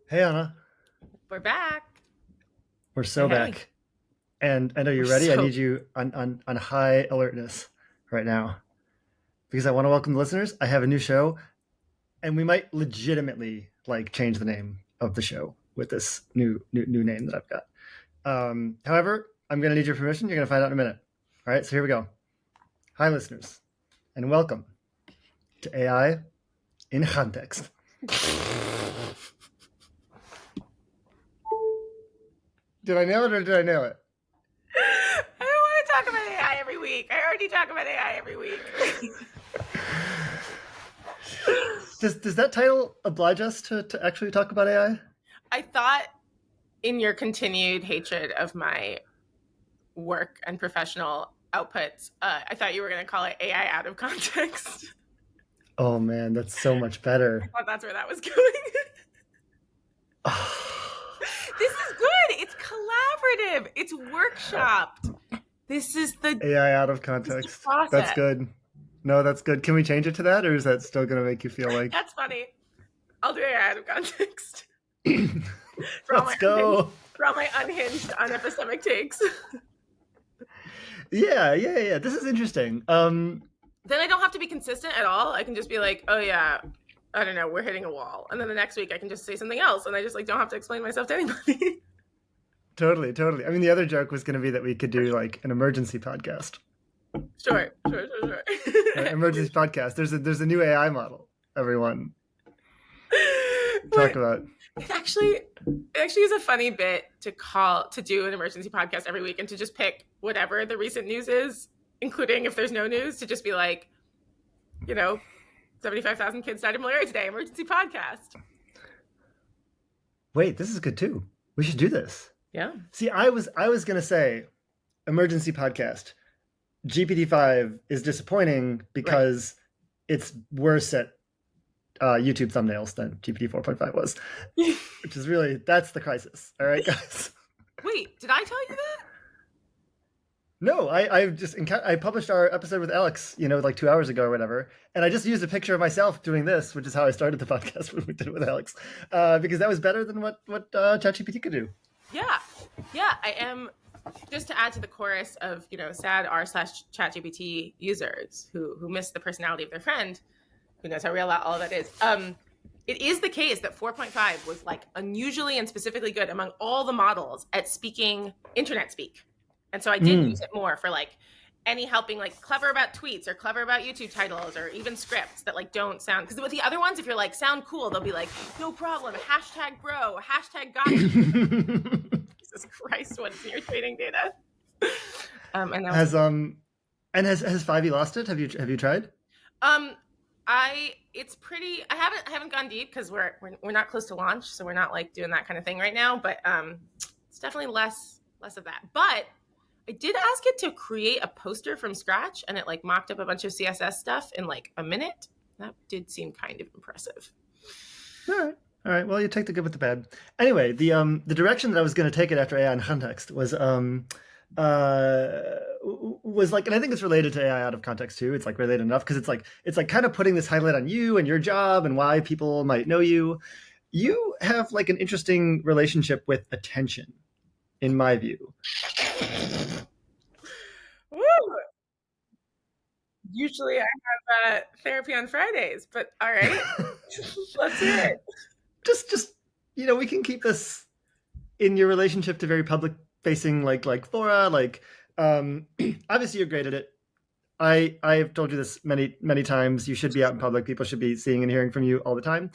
Hey Anna, We're back. we're Hey, so hey. back. And are We're you ready? I so need you on high alertness right now because I want to welcome the listeners. I have a new show, and we might legitimately like change the name of the show with this new name that I've got. However, I'm going to need your permission. You're going to find out in a minute. All right, so here we go. Hi, listeners, and welcome to AI in Context. Did I nail it or did I nail it? I don't want to talk about AI every week. I already talk about AI every week. Does that title oblige us to actually talk about AI? I thought in your continued hatred of my work and professional outputs, I thought you were going to call it AI out of context. Oh man, that's so much better. I thought that's where that was going. This is good. It's collaborative. It's workshopped. This is the AI out of this is the context. That's process. good. No, that's good. Can we change it to that, or is that still going to make you feel like? That's funny. I'll do AI out of context for all Let's my unhinged, go. unepistemic takes. Yeah. This is interesting. Then I don't have to be consistent at all. I can just be like, oh yeah, I don't know, we're hitting a wall. And then the next week I can just say something else and I just like don't have to explain myself to anybody. Totally. I mean, the other joke was going to be that we could do like an emergency podcast. Sure. Emergency podcast. There's a new AI model. Everyone talk But about. it actually is a funny bit to do an emergency podcast every week and to just pick whatever the recent news is, including if there's no news, to just be like, you know, 75,000 kids died of malaria today, emergency podcast. Wait, this is good too. We should do this. Yeah. See, I was going to say emergency podcast. GPT-5 is disappointing Right. because it's worse at YouTube thumbnails than GPT 4.5 was, which is really that's the crisis. All right, guys. Wait, did I tell you that? No, I published our episode with Alex, like 2 hours ago or whatever, and I just used a picture of myself doing this, which is how I started the podcast when we did it with Alex, because that was better than what ChatGPT could do. Yeah. Yeah, I am. Just to add to the chorus of sad r/ChatGPT users who miss the personality of their friend, who knows how real all of that is. It is the case that 4.5 was like unusually and specifically good among all the models at speaking internet speak, and so I did use Mm. it more for like any helping, like clever about tweets or clever about YouTube titles or even scripts that like don't sound, because with the other ones, if you're like sound cool, they'll be like no problem, hashtag bro, hashtag got you. Jesus Christ, what's your trading data? And that was has and has 5e lost it? Have you tried? um I it's pretty I haven't gone deep because we're not close to launch, so we're not like doing that kind of thing right now, but it's definitely less of that. But I did ask it to create a poster from scratch and it like mocked up a bunch of CSS stuff in like a minute. That did seem kind of impressive. All right. Well, you take the good with the bad. Anyway, the direction that I was going to take it after AI in context was like, and I think it's related to AI out of context too. It's like related enough because it's like kind of putting this highlight on you and your job and why people might know you. You have like an interesting relationship with attention, in my view. Woo! Usually I have therapy on Fridays, but all right, let's hear it. Just we can keep this in your relationship to very public facing like fora um obviously you're great at it. I've told you this many times. You should be out in public. People should be seeing and hearing from you all the time.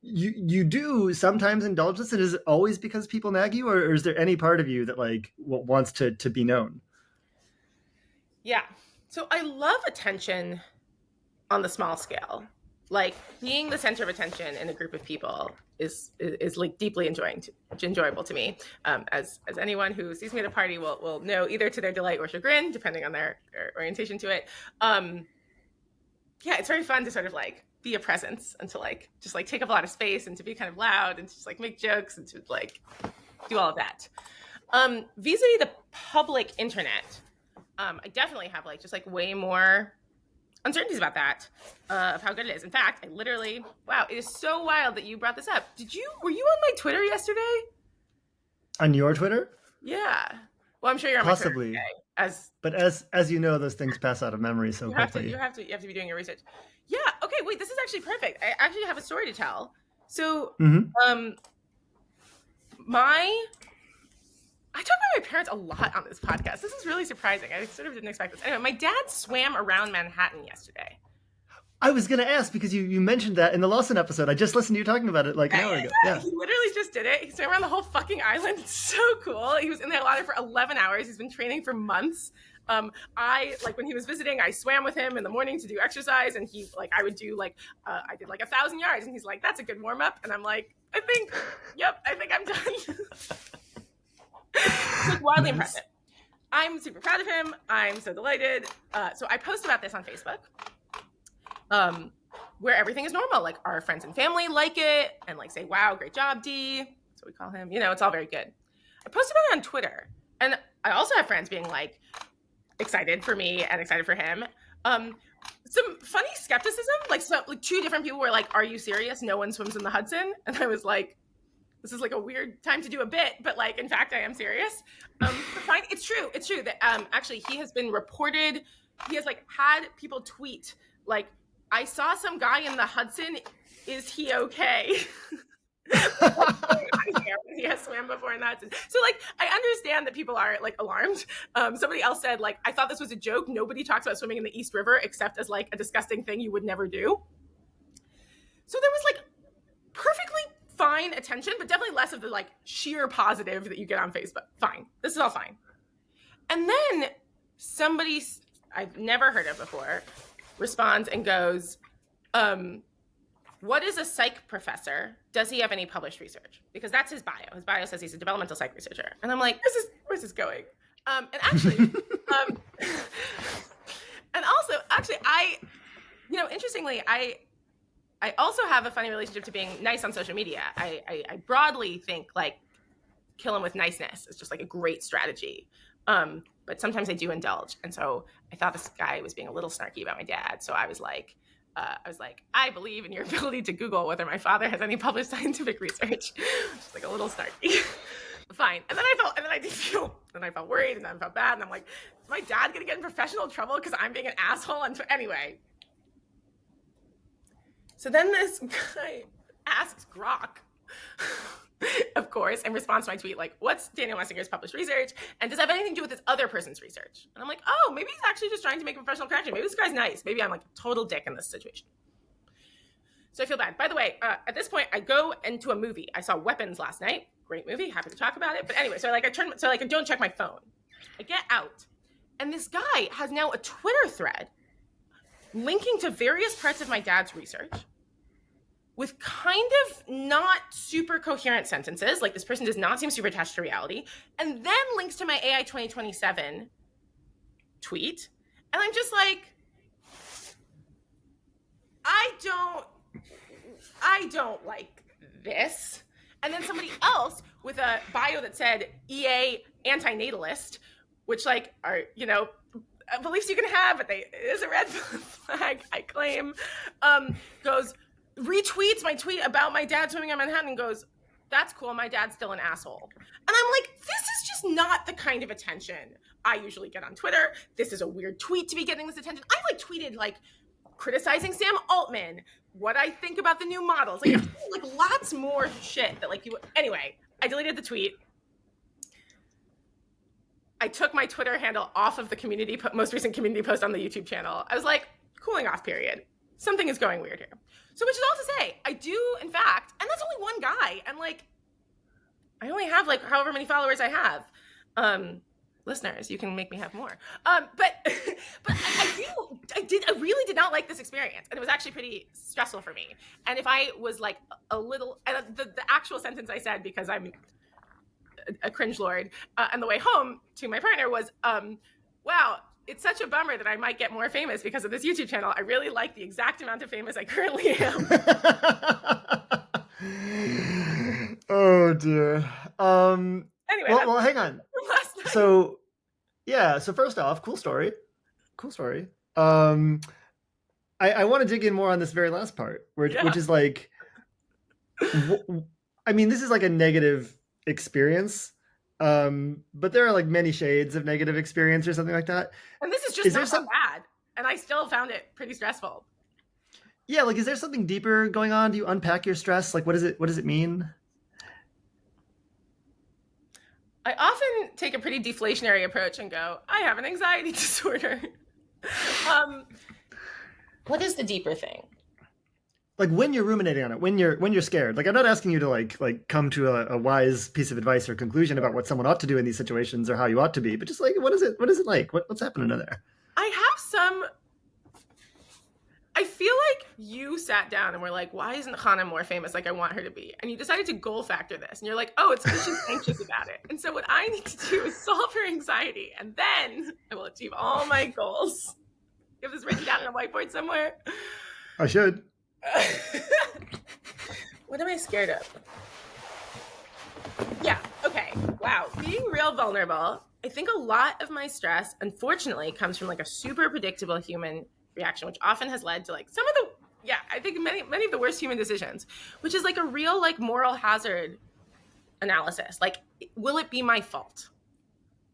You do sometimes indulge this, and is it always because people nag you, or is there any part of you that like wants to be known? Yeah. So I love attention on the small scale. Like being the center of attention in a group of people is like deeply enjoyable to me. As anyone who sees me at a party will know, either to their delight or chagrin, depending on their orientation to it. Yeah, it's very fun to sort of like be a presence and to like just like take up a lot of space and to be kind of loud and to just like make jokes and to like do all of that. Vis-a-vis the public internet, I definitely have like just like way more uncertainties about that, of how good it is. In fact, I literally, wow, it is so wild that you brought this up. Were you on my Twitter yesterday? On your Twitter? Yeah. Well, I'm sure you're on my Twitter Possibly. today. As But as you know, those things pass out of memory so quickly. you have to be doing your research. Yeah. Okay. Wait. This is actually perfect. I actually have a story to tell. So, Mm-hmm. I talk about my parents a lot on this podcast. This is really surprising. I sort of didn't expect this. Anyway, my dad swam around Manhattan yesterday. I was going to ask because you mentioned that in the Lawson episode. I just listened to you talking about it like an hour ago. Yeah. He literally just did it. He swam around the whole fucking island. It's so cool. He was in the water for 11 hours. He's been training for months. I like when he was visiting, I swam with him in the morning to do exercise, and he like I would do like I did like 1,000 yards, and he's like, "That's a good warm up," and I'm like, I think I'm done." It's like wildly impressive. I'm super proud of him. I'm so delighted. So I post about this on Facebook, where everything is normal. Like our friends and family like it and like say, "Wow, great job, D." That's what we call him. You know, it's all very good. I posted about it on Twitter, and I also have friends being like excited for me and excited for him. Some funny skepticism, like two different people were like, "Are you serious? No one swims in the Hudson?" And I was like, this is like a weird time to do a bit, but like, in fact, I am serious. Fine. It's true that actually he has been reported. He has like had people tweet like, "I saw some guy in the Hudson. Is he okay?" He has swam before in the Hudson. So like, I understand that people are like alarmed. Somebody else said like, "I thought this was a joke. Nobody talks about swimming in the East River except as like a disgusting thing you would never do." So there was like perfectly fine attention, but definitely less of the like sheer positive that you get on Facebook. Fine. This is all fine. And then somebody I've never heard of before responds and goes, "What is a psych professor? Does he have any published research?" Because that's his bio. His bio says he's a developmental psych researcher. And I'm like, where's this going? And actually, and also, actually, interestingly, I also have a funny relationship to being nice on social media. I broadly think like kill him with niceness is just like a great strategy. But sometimes I do indulge. And so I thought this guy was being a little snarky about my dad. So I was like, I believe in your ability to Google whether my father has any published scientific research. Just like a little snarky. Fine. And then I felt worried, and then I felt bad. And I'm like, is my dad gonna get in professional trouble because I'm being an asshole? And anyway. So then this guy asks Grok, of course, in response to my tweet, like, "What's Daniel Messinger's published research? And does it have anything to do with this other person's research?" And I'm like, oh, maybe he's actually just trying to make a professional connection. Maybe this guy's nice. Maybe I'm like a total dick in this situation. So I feel bad. By the way, at this point, I go into a movie. I saw Weapons last night. Great movie. Happy to talk about it. But anyway, I don't check my phone. I get out, and this guy has now a Twitter thread linking to various parts of my dad's research with kind of not super coherent sentences, like this person does not seem super attached to reality, and then links to my AI 2027 tweet. And I'm just like, I don't like this. And then somebody else with a bio that said EA antinatalist, which like are, beliefs you can have, but it is a red flag, I claim, goes, retweets my tweet about my dad swimming in Manhattan and goes, "That's cool, my dad's still an asshole." And I'm like, this is just not the kind of attention I usually get on Twitter. This is a weird tweet to be getting this attention. I like tweeted like criticizing Sam Altman, what I think about the new models, like lots more shit that like you. Anyway, I deleted the tweet. I took my Twitter handle off of the most recent community post on the YouTube channel. I was like, cooling off period. Something is going weird here. So, which is all to say, I do, in fact, and that's only one guy, and like, I only have like however many followers I have. Listeners, you can make me have more. But I really did not like this experience, and it was actually pretty stressful for me. And if I was like a little, and the actual sentence I said, because I'm a cringe lord, on the way home to my partner was, "Wow, it's such a bummer that I might get more famous because of this YouTube channel. I really like the exact amount of famous I currently am." Oh dear. Anyway, well, hang on. So, yeah. So first off, cool story. I want to dig in more on this very last part, which Yeah. is like, I mean, this is like a negative experience, but there are like many shades of negative experience or something like that. And this is just Is there not that some? bad. And I still found it pretty stressful. Yeah, like, is there something deeper going on? Do you unpack your stress? Like, what is it? What does it mean? I often take a pretty deflationary approach and go, I have an anxiety disorder. um, what is the deeper thing? Like when you're ruminating on it, when you're scared. Like, I'm not asking you to like come to a wise piece of advice or conclusion about what someone ought to do in these situations or how you ought to be, but just like, what is it? What is it like? What's happening in there? I have some. I feel like you sat down and were like, why isn't Hannah more famous like I want her to be? And you decided to goal factor this. And you're like, oh, it's because she's anxious about it. And so what I need to do is solve her anxiety. And then I will achieve all my goals. You have this written down on a whiteboard somewhere? I should. What am I scared of? Yeah, okay. Wow. Being real vulnerable. I think a lot of my stress, unfortunately, comes from like a super predictable human reaction, which often has led to like some of the, I think many of the worst human decisions, which is like a real like moral hazard analysis. Like, will it be my fault?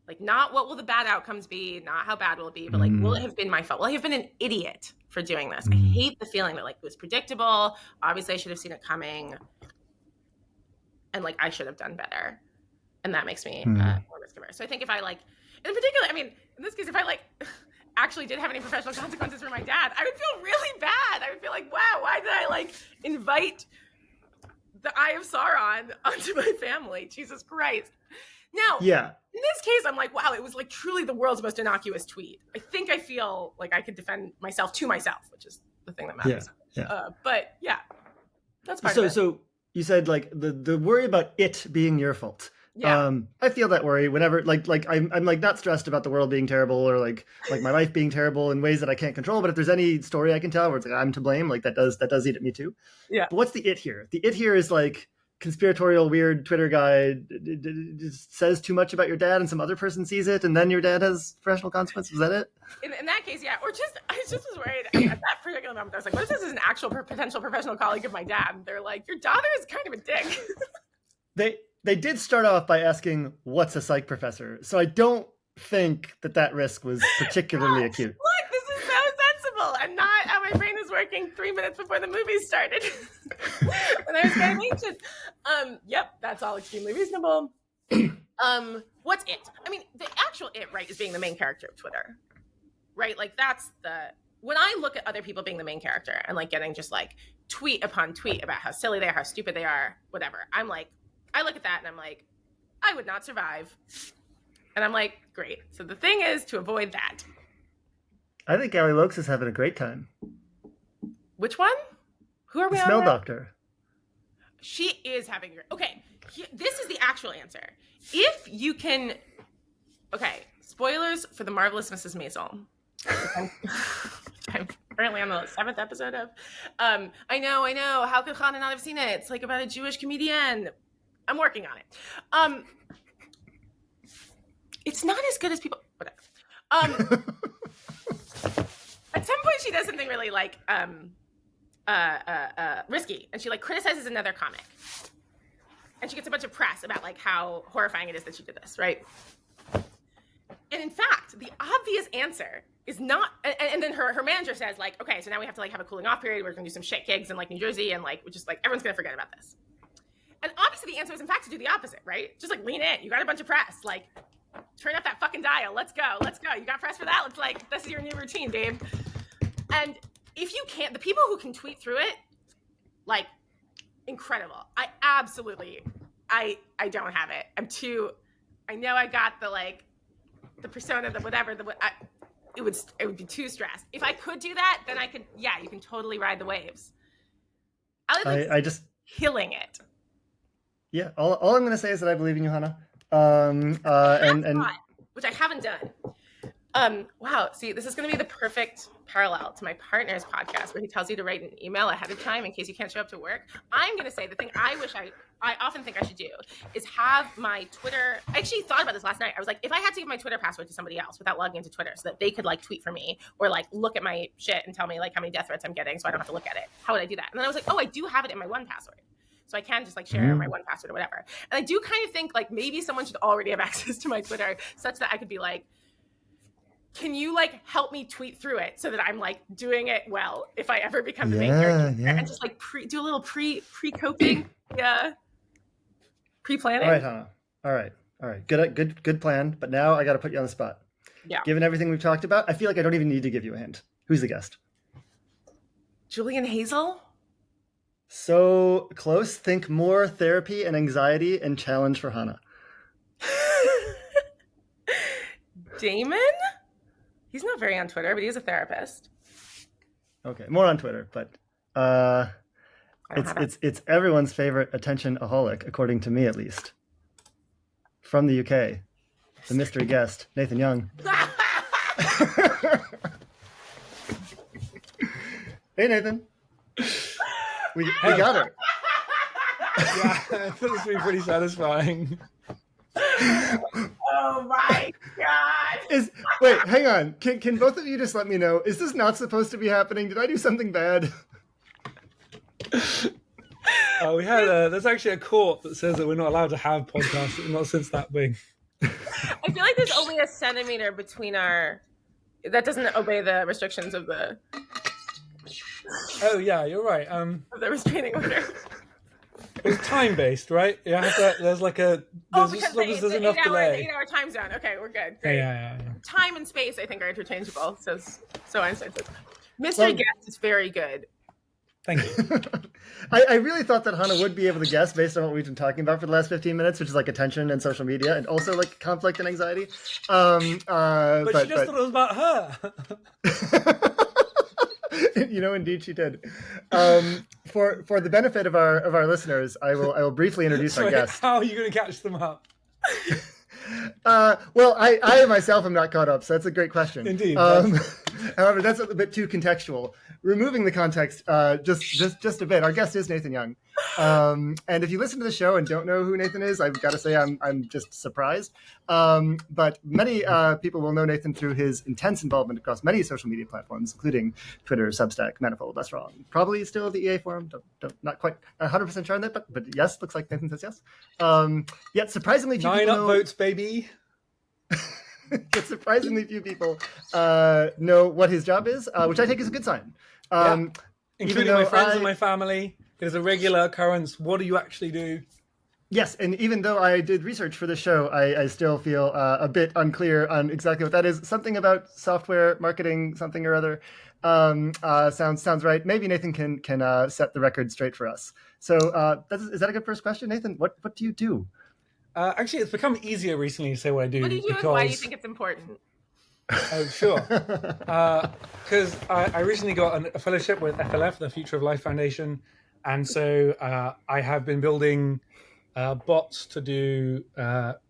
Like, not what will the bad outcomes be, not how bad will it be, but like, will it have been my fault? Will I have been an idiot for doing this? I hate the feeling that like it was predictable. Obviously, I should have seen it coming, and like I should have done better, and that makes me more risk averse. So I think if I like, in particular, I mean, in this case, if I like actually did have any professional consequences for my dad, I would feel really bad. I would feel like, wow, why did I like invite the Eye of Sauron onto my family? Jesus Christ. Now, Yeah. in this case, I'm like, wow, it was like truly the world's most innocuous tweet. I think I feel like I could defend myself to myself, which is the thing that matters. Yeah. But yeah, that's part of it. So you said like the worry about it being your fault. Yeah. I feel that worry whenever like I'm like not stressed about the world being terrible or like my life being terrible in ways that I can't control. But if there's any story I can tell where it's like I'm to blame, like that does eat at me too. Yeah. But what's the it here? The it here is like conspiratorial weird Twitter guy says too much about your dad and some other person sees it and then your dad has professional consequences. Is that it? In that case, yeah. Or just I just was worried at that particular moment. I was like, what if this is an actual potential professional colleague of my dad? And they're like, your daughter is kind of a dick. They did start off by asking, what's a psych professor? So I don't think that risk was particularly acute. Look, this is so sensible and not how my brain was working 3 minutes before the movie started when I was getting ancient. Yep, that's all extremely reasonable. What's it? I mean, the actual it, right, is being the main character of Twitter, right? Like that's when I look at other people being the main character and like getting just like tweet upon tweet about how silly they are, how stupid they are, whatever. I'm like, I look at that and I'm like, I would not survive. And I'm like, great. So the thing is to avoid that. I think Allie Lokes is having a great time. Which one? Who are we the on smell now? doctor. She is having a okay. This is the actual answer. If you can, okay. Spoilers for the Marvelous Mrs. Maisel. I'm currently on the 7th episode of. I know. How could Hannah not have seen it? It's like about a Jewish comedian. I'm working on it. It's not as good as people. Whatever. At some point, she does something really like risky, and she like criticizes another comic, and she gets a bunch of press about like how horrifying it is that she did this, right? And in fact, the obvious answer is not. And then her manager says like, okay, so now we have to like have a cooling off period. We're gonna do some shit gigs in like New Jersey, and like, which is like everyone's gonna forget about this. And obviously, the answer is in fact to do the opposite, right? Just like lean in. You got a bunch of press, like. Turn up that fucking dial. Let's go. You got press for that? Let's like, this is your new routine, babe. And if you can't, the people who can tweet through it, like, incredible. I don't have it. I know I got the like, the persona, the whatever, it would be too stressed. If I could do that, then I could, yeah, you can totally ride the waves. I just killing it. Yeah. All I'm going to say is that I believe in you, Hannah. Which I haven't done. Wow. See, this is going to be the perfect parallel to my partner's podcast where he tells you to write an email ahead of time in case you can't show up to work. I'm going to say the thing I often think I should do is have my Twitter. I actually thought about this last night. I was like, if I had to give my Twitter password to somebody else without logging into Twitter so that they could like tweet for me or like look at my shit and tell me like how many death threats I'm getting so I don't have to look at it, how would I do that? And then I was like, oh, I do have it in my 1Password. So I can just like share my 1Password or whatever. And I do kind of think like maybe someone should already have access to my Twitter such that I could be like, can you like help me tweet through it so that I'm like doing it well if I ever become the main character and just like do a little pre-coping, pre-planning. All right, Hannah. All right. Good plan. But now I got to put you on the spot. Yeah. Given everything we've talked about, I feel like I don't even need to give you a hint. Who's the guest? Julian Hazel. So close. Think more therapy and anxiety and challenge for Hannah. Damon? He's not very on Twitter, but he's a therapist. Okay, more on Twitter, but it's everyone's favorite attention-aholic, according to me at least. From the UK, the mystery guest, Nathan Young. Hey, Nathan. We got her. Yeah, I thought this would be pretty satisfying. Oh my god! Wait, hang on. Can both of you just let me know? Is this not supposed to be happening? Did I do something bad? We had there's actually a court that says that we're not allowed to have podcasts, not since that big. I feel like there's only a centimeter between our. That doesn't obey the restrictions of the. Oh yeah, you're right. Of the restraining order. It's time based, right? You have to, there's like a because there's the enough delay. 8 hour time zone. Okay, we're good. Great. Yeah. Time and space, I think, are interchangeable. So Einstein says, mystery guest is very good. Thank you. I really thought that Hannah would be able to guess based on what we've been talking about for the last 15 minutes, which is like attention and social media and also like conflict and anxiety. But she just thought it was about her. Indeed she did. For the benefit of our listeners, I will briefly introduce our guest. How are you going to catch them up? Well, I myself am not caught up, so that's a great question. Indeed. However, that's a bit too contextual. Removing the context just a bit. Our guest is Nathan Young, and if you listen to the show and don't know who Nathan is, I've got to say I'm just surprised. But many people will know Nathan through his intense involvement across many social media platforms, including Twitter, Substack, Manifold. That's wrong. Probably still the EA forum. Not quite 100% sure on that, but yes, looks like Nathan says yes. Yet surprisingly few 9 people upvotes, baby. But surprisingly few people know what his job is, which I think is a good sign. Including my friends and my family. It is a regular occurrence. What do you actually do? Yes, and even though I did research for the show, I still feel a bit unclear on exactly what that is. Something about software marketing, something or other. Sounds right. Maybe Nathan can set the record straight for us. So is that a good first question, Nathan? What do you do? Actually, it's become easier recently to say what I do. What do you do and why do you think it's important? Oh, sure. Because I recently got a fellowship with FLF, the Future of Life Foundation. And so I have been building bots to do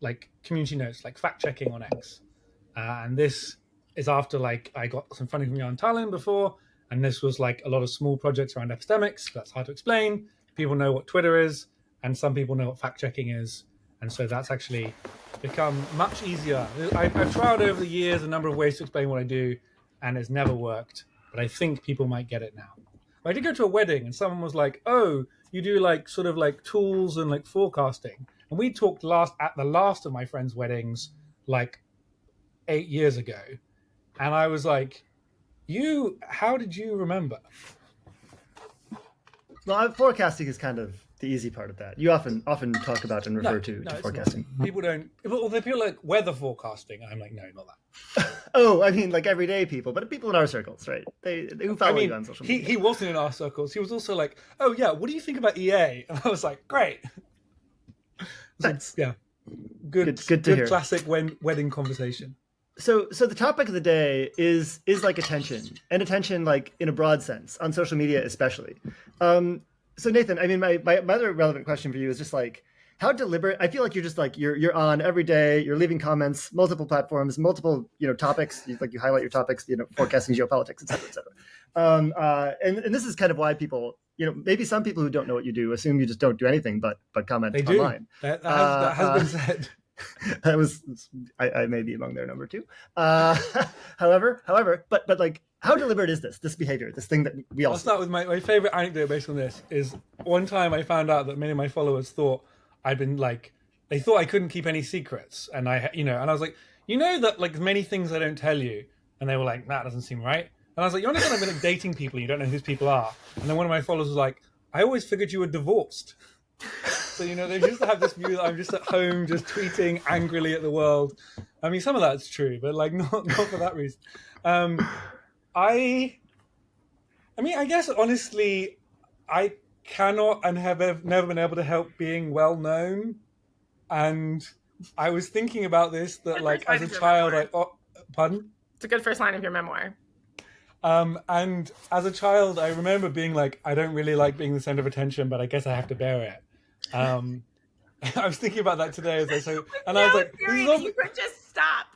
like community notes, like fact checking on X. And this is after like I got some funding from Jan Tallinn before. And this was like a lot of small projects around epistemics. That's hard to explain. People know what Twitter is, and some people know what fact checking is. And so that's actually become much easier. I've tried over the years a number of ways to explain what I do, and it's never worked. But I think people might get it now. I did go to a wedding, and someone was like, "Oh, you do like sort of like tools and like forecasting." And we talked at the last of my friends' weddings, like 8 years ago, and I was like, how did you remember? Well, forecasting is kind of the easy part of that. You often talk about and refer to forecasting. People don't. Well, they feel like weather forecasting. I'm like, no, not that. Oh, I mean, like everyday people, but people in our circles, right? They who follow you on social media. He wasn't in our circles. He was also like, oh yeah, what do you think about EA? And I was like, great. Thanks. Yeah, good to hear. Classic wedding conversation. So the topic of the day is like attention, and attention like in a broad sense on social media especially. So Nathan, I mean, my other relevant question for you is just like, how deliberate. I feel like you're just like you're on every day. You're leaving comments, multiple platforms, multiple topics. You highlight your topics, forecasting geopolitics, et cetera, et cetera. And this is kind of why people, maybe some people who don't know what you do assume you just don't do anything but comment They do. online. That has been said. I may be among their number two. However, but like, how deliberate is this behavior, this thing that we all I'll start with my favorite anecdote based on this. Is one time I found out that many of my followers thought I'd been like, they thought I couldn't keep any secrets, and and I was like, that like many things I don't tell you, and they were like, that doesn't seem right. And I was like, you understand I've been like dating people, you don't know who these people are. And then one of my followers was like, I always figured you were divorced. So they just have this view that I'm just at home, just tweeting angrily at the world. I mean, some of that's true, but like not for that reason. I guess honestly, I cannot and have never been able to help being well known. And I was thinking about this that like as a child, pardon? It's a good first line of your memoir. And as a child, I remember being like, I don't really like being the center of attention, but I guess I have to bear it. I was thinking about that today as I so, and I was like, you could just stop.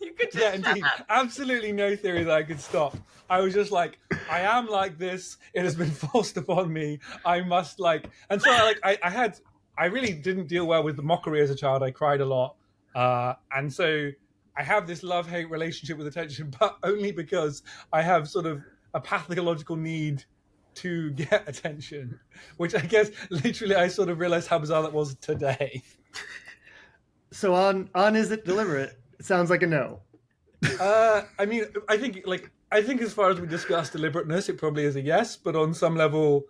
You could just indeed, absolutely no theory that I could stop. I was just like, I am like this. It has been forced upon me. I must like, and so I really didn't deal well with the mockery as a child. I cried a lot, and so I have this love-hate relationship with attention, but only because I have sort of a pathological need to get attention, which I guess literally I sort of realized how bizarre that was today. So on is it deliberate? It sounds like a no. I mean, I think as far as we discussed deliberateness, it probably is a yes, but on some level,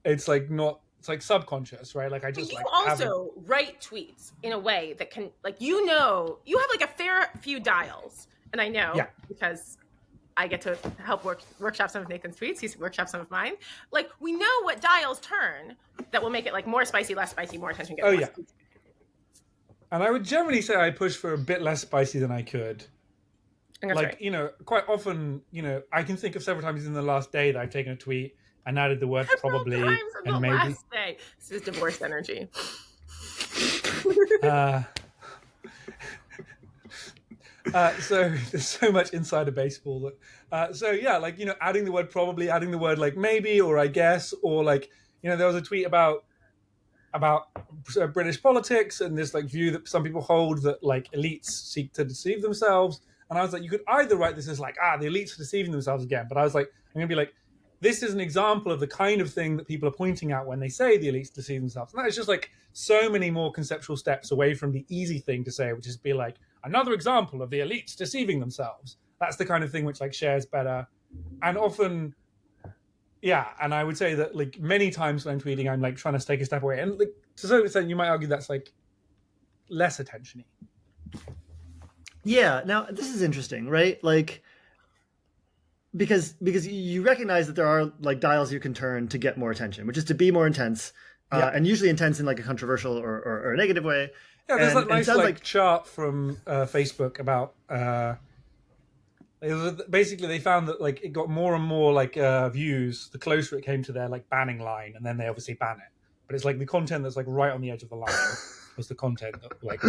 it's like not. It's like subconscious, right? Like I just you also write tweets in a way that can, like, you have like a fair few dials, and I know because I get to help workshop some of Nathan's tweets. He's workshopped some of mine. Like, we know what dials turn that will make it like more spicy, less spicy, more attention. Spicy. And I would generally say I push for a bit less spicy than I could. Like, right. Quite often, I can think of several times in the last day that I've taken a tweet and added the word probably and maybe. Last day. This is divorce energy. So there's so much inside of baseball that adding the word probably, adding the word like maybe or I guess, or like there was a tweet about British politics and this like view that some people hold that like elites seek to deceive themselves, and I was like, you could either write this as like the elites are deceiving themselves again, but I was like, I'm gonna be like, this is an example of the kind of thing that people are pointing out when they say the elites deceive themselves. And that is just like so many more conceptual steps away from the easy thing to say, which is be like, another example of the elites deceiving themselves. That's the kind of thing which like shares better. And often, and I would say that like many times when I'm tweeting, I'm like trying to take a step away. And like to some extent, you might argue that's like less attention-y. Yeah, now this is interesting, right? Like, because you recognize that there are like dials you can turn to get more attention, which is to be more intense, and usually intense in like a controversial or a negative way. Yeah, there's that nice like chart from Facebook about basically they found that like it got more and more like views the closer it came to their like banning line, and then they obviously ban it. But it's like the content that's like right on the edge of the line was the content that like.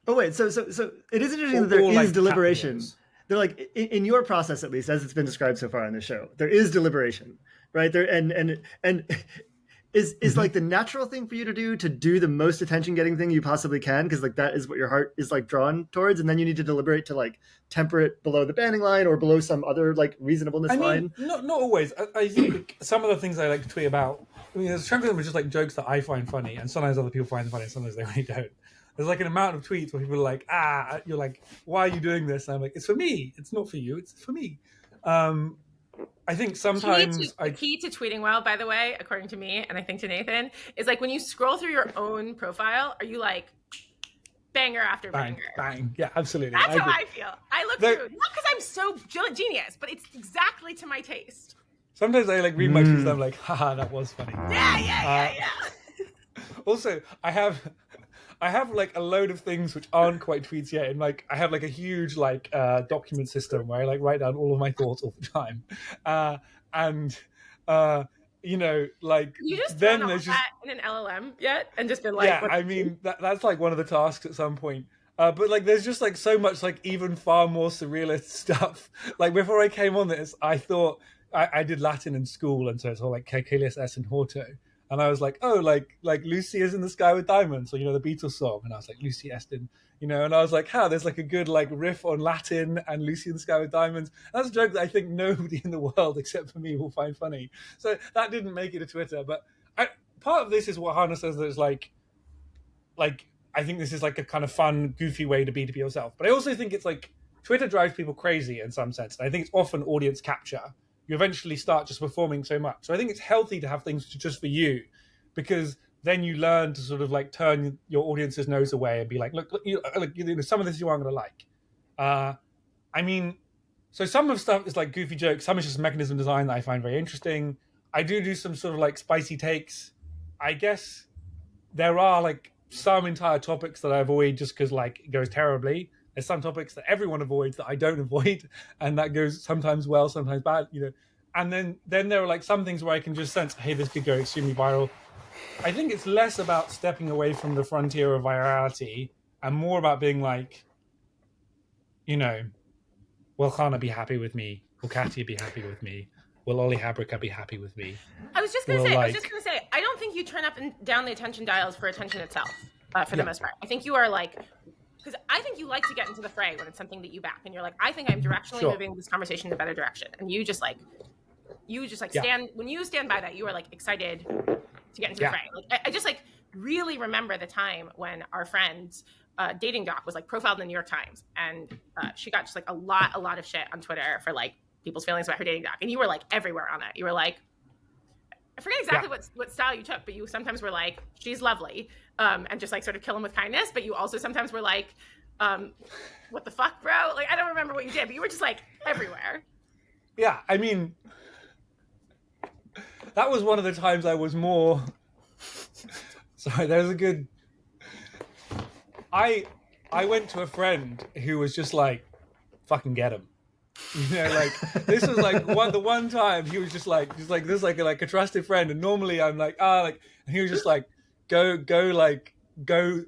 Oh wait, so it is interesting that there is like deliberation. They're like in your process, at least as it's been described so far on the show, there is deliberation, right? There and is like the natural thing for you to do the most attention getting thing you possibly can, because like that is what your heart is like drawn towards, and then you need to deliberate to like temper it below the banning line or below some other like reasonableness line. Not always. I think some of the things I like to tweet about. I mean, there's a chunk of them are just like jokes that I find funny, and sometimes other people find them funny, and sometimes they really don't. There's like an amount of tweets where people are like, you're like, why are you doing this? And I'm like, it's for me. It's not for you. It's for me. I think sometimes the key to tweeting well, by the way, according to me, and I think to Nathan, is like when you scroll through your own profile, are you like banger after banger? Bang. Yeah, absolutely. That's how I feel. I look through, not because I'm so genius, but it's exactly to my taste. Sometimes I like read my tweets and I'm like, haha, that was funny. Yeah. Also, I have like a load of things which aren't quite tweets yet, and like I have like a huge like document system where I like write down all of my thoughts all the time, you know, like You just then thrown all there's just that in an LLM yet and just been like, yeah. what- I mean, that's like one of the tasks at some point. But like, there's just like so much like even far more surrealist stuff. Like before I came on this, I thought I did Latin in school, and so it's all like Caecilius es in horto, and I was like, oh, like Lucy is in the sky with diamonds, or you know the Beatles song, and I was like Lucy est in, you know, and I was like, there's like a good like riff on Latin and Lucy in the sky with diamonds. And that's a joke that I think nobody in the world except for me will find funny. So that didn't make it to Twitter, but part of this is what Hannah says, that it's like I think this is like a kind of fun, goofy way to be yourself. But I also think it's like Twitter drives people crazy in some sense. And I think it's often audience capture. You eventually start just performing so much. So I think it's healthy to have things just for you, because then you learn to sort of like turn your audience's nose away and be like, look you know, some of this you aren't going to like. I mean, so some of stuff is like goofy jokes. Some is just mechanism design that I find very interesting. I do some sort of like spicy takes. I guess there are like some entire topics that I avoid just because like it goes terribly. There's some topics that everyone avoids that I don't avoid, and that goes sometimes well, sometimes bad, you know. And then there are like some things where I can just sense, hey, this could go extremely viral. I think it's less about stepping away from the frontier of virality and more about being like, you know, will Hannah be happy with me? Will Katia be happy with me? Will Ollie Habrika be happy with me? I was just gonna say, I don't think you turn up and down the attention dials for attention itself, for the most part. I think you are like, because I think you like to get into the fray when it's something that you back, and you're like, I think I'm directionally moving this conversation in a better direction, and you just like stand when you stand by that, you are like excited to get into the fray. Like I just like really remember the time when our friend's dating doc was like profiled in the New York Times, and she got just like a lot of shit on Twitter for like people's feelings about her dating doc, and you were like everywhere on it. You were like, I forget exactly what style you took, but you sometimes were like, she's lovely, and just like sort of kill him with kindness, but you also sometimes were like, what the fuck, bro? Like, I don't remember what you did, but you were just like everywhere. Yeah, I mean, that was one of the times I was more sorry, there's a good I went to a friend who was just like, fucking get him. You know, like this was like the one time he was just like this like a trusted friend, and normally I'm like and he was just like go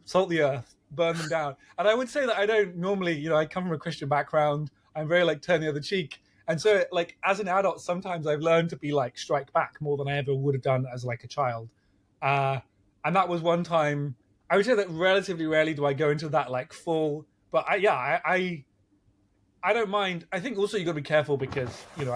salt the earth, burn them down. And I would say that I don't normally, you know, I come from a Christian background, I'm very like turn the other cheek, and so like as an adult sometimes I've learned to be like strike back more than I ever would have done as like a child, and that was one time. I would say that relatively rarely do I go into that like full, but I don't mind. I think also you got to be careful because, you know,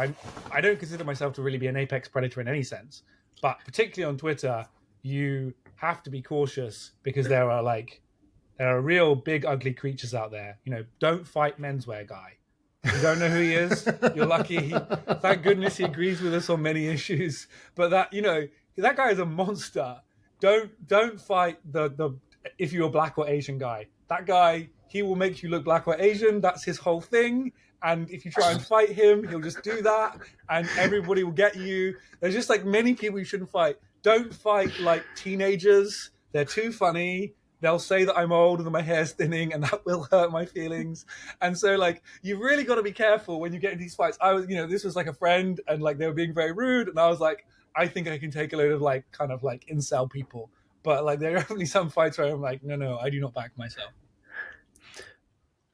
I don't consider myself to really be an apex predator in any sense, but particularly on Twitter, you have to be cautious because there are real big ugly creatures out there. You know, don't fight menswear guy. You don't know who he is. You're lucky. Thank goodness he agrees with us on many issues. But that, you know, that guy is a monster. Don't fight the if you're a black or Asian guy. That guy, he will make you look black or Asian. That's his whole thing. And if you try and fight him, he'll just do that. And everybody will get you. There's just like many people you shouldn't fight. Don't fight like teenagers. They're too funny. They'll say that I'm old and that my hair's thinning, and that will hurt my feelings. And so like, you've really got to be careful when you get into these fights. I was, you know, this was like a friend, and like they were being very rude. And I was like, I think I can take a load of like kind of like incel people. But like there are definitely some fights where I'm like, no, I do not back myself.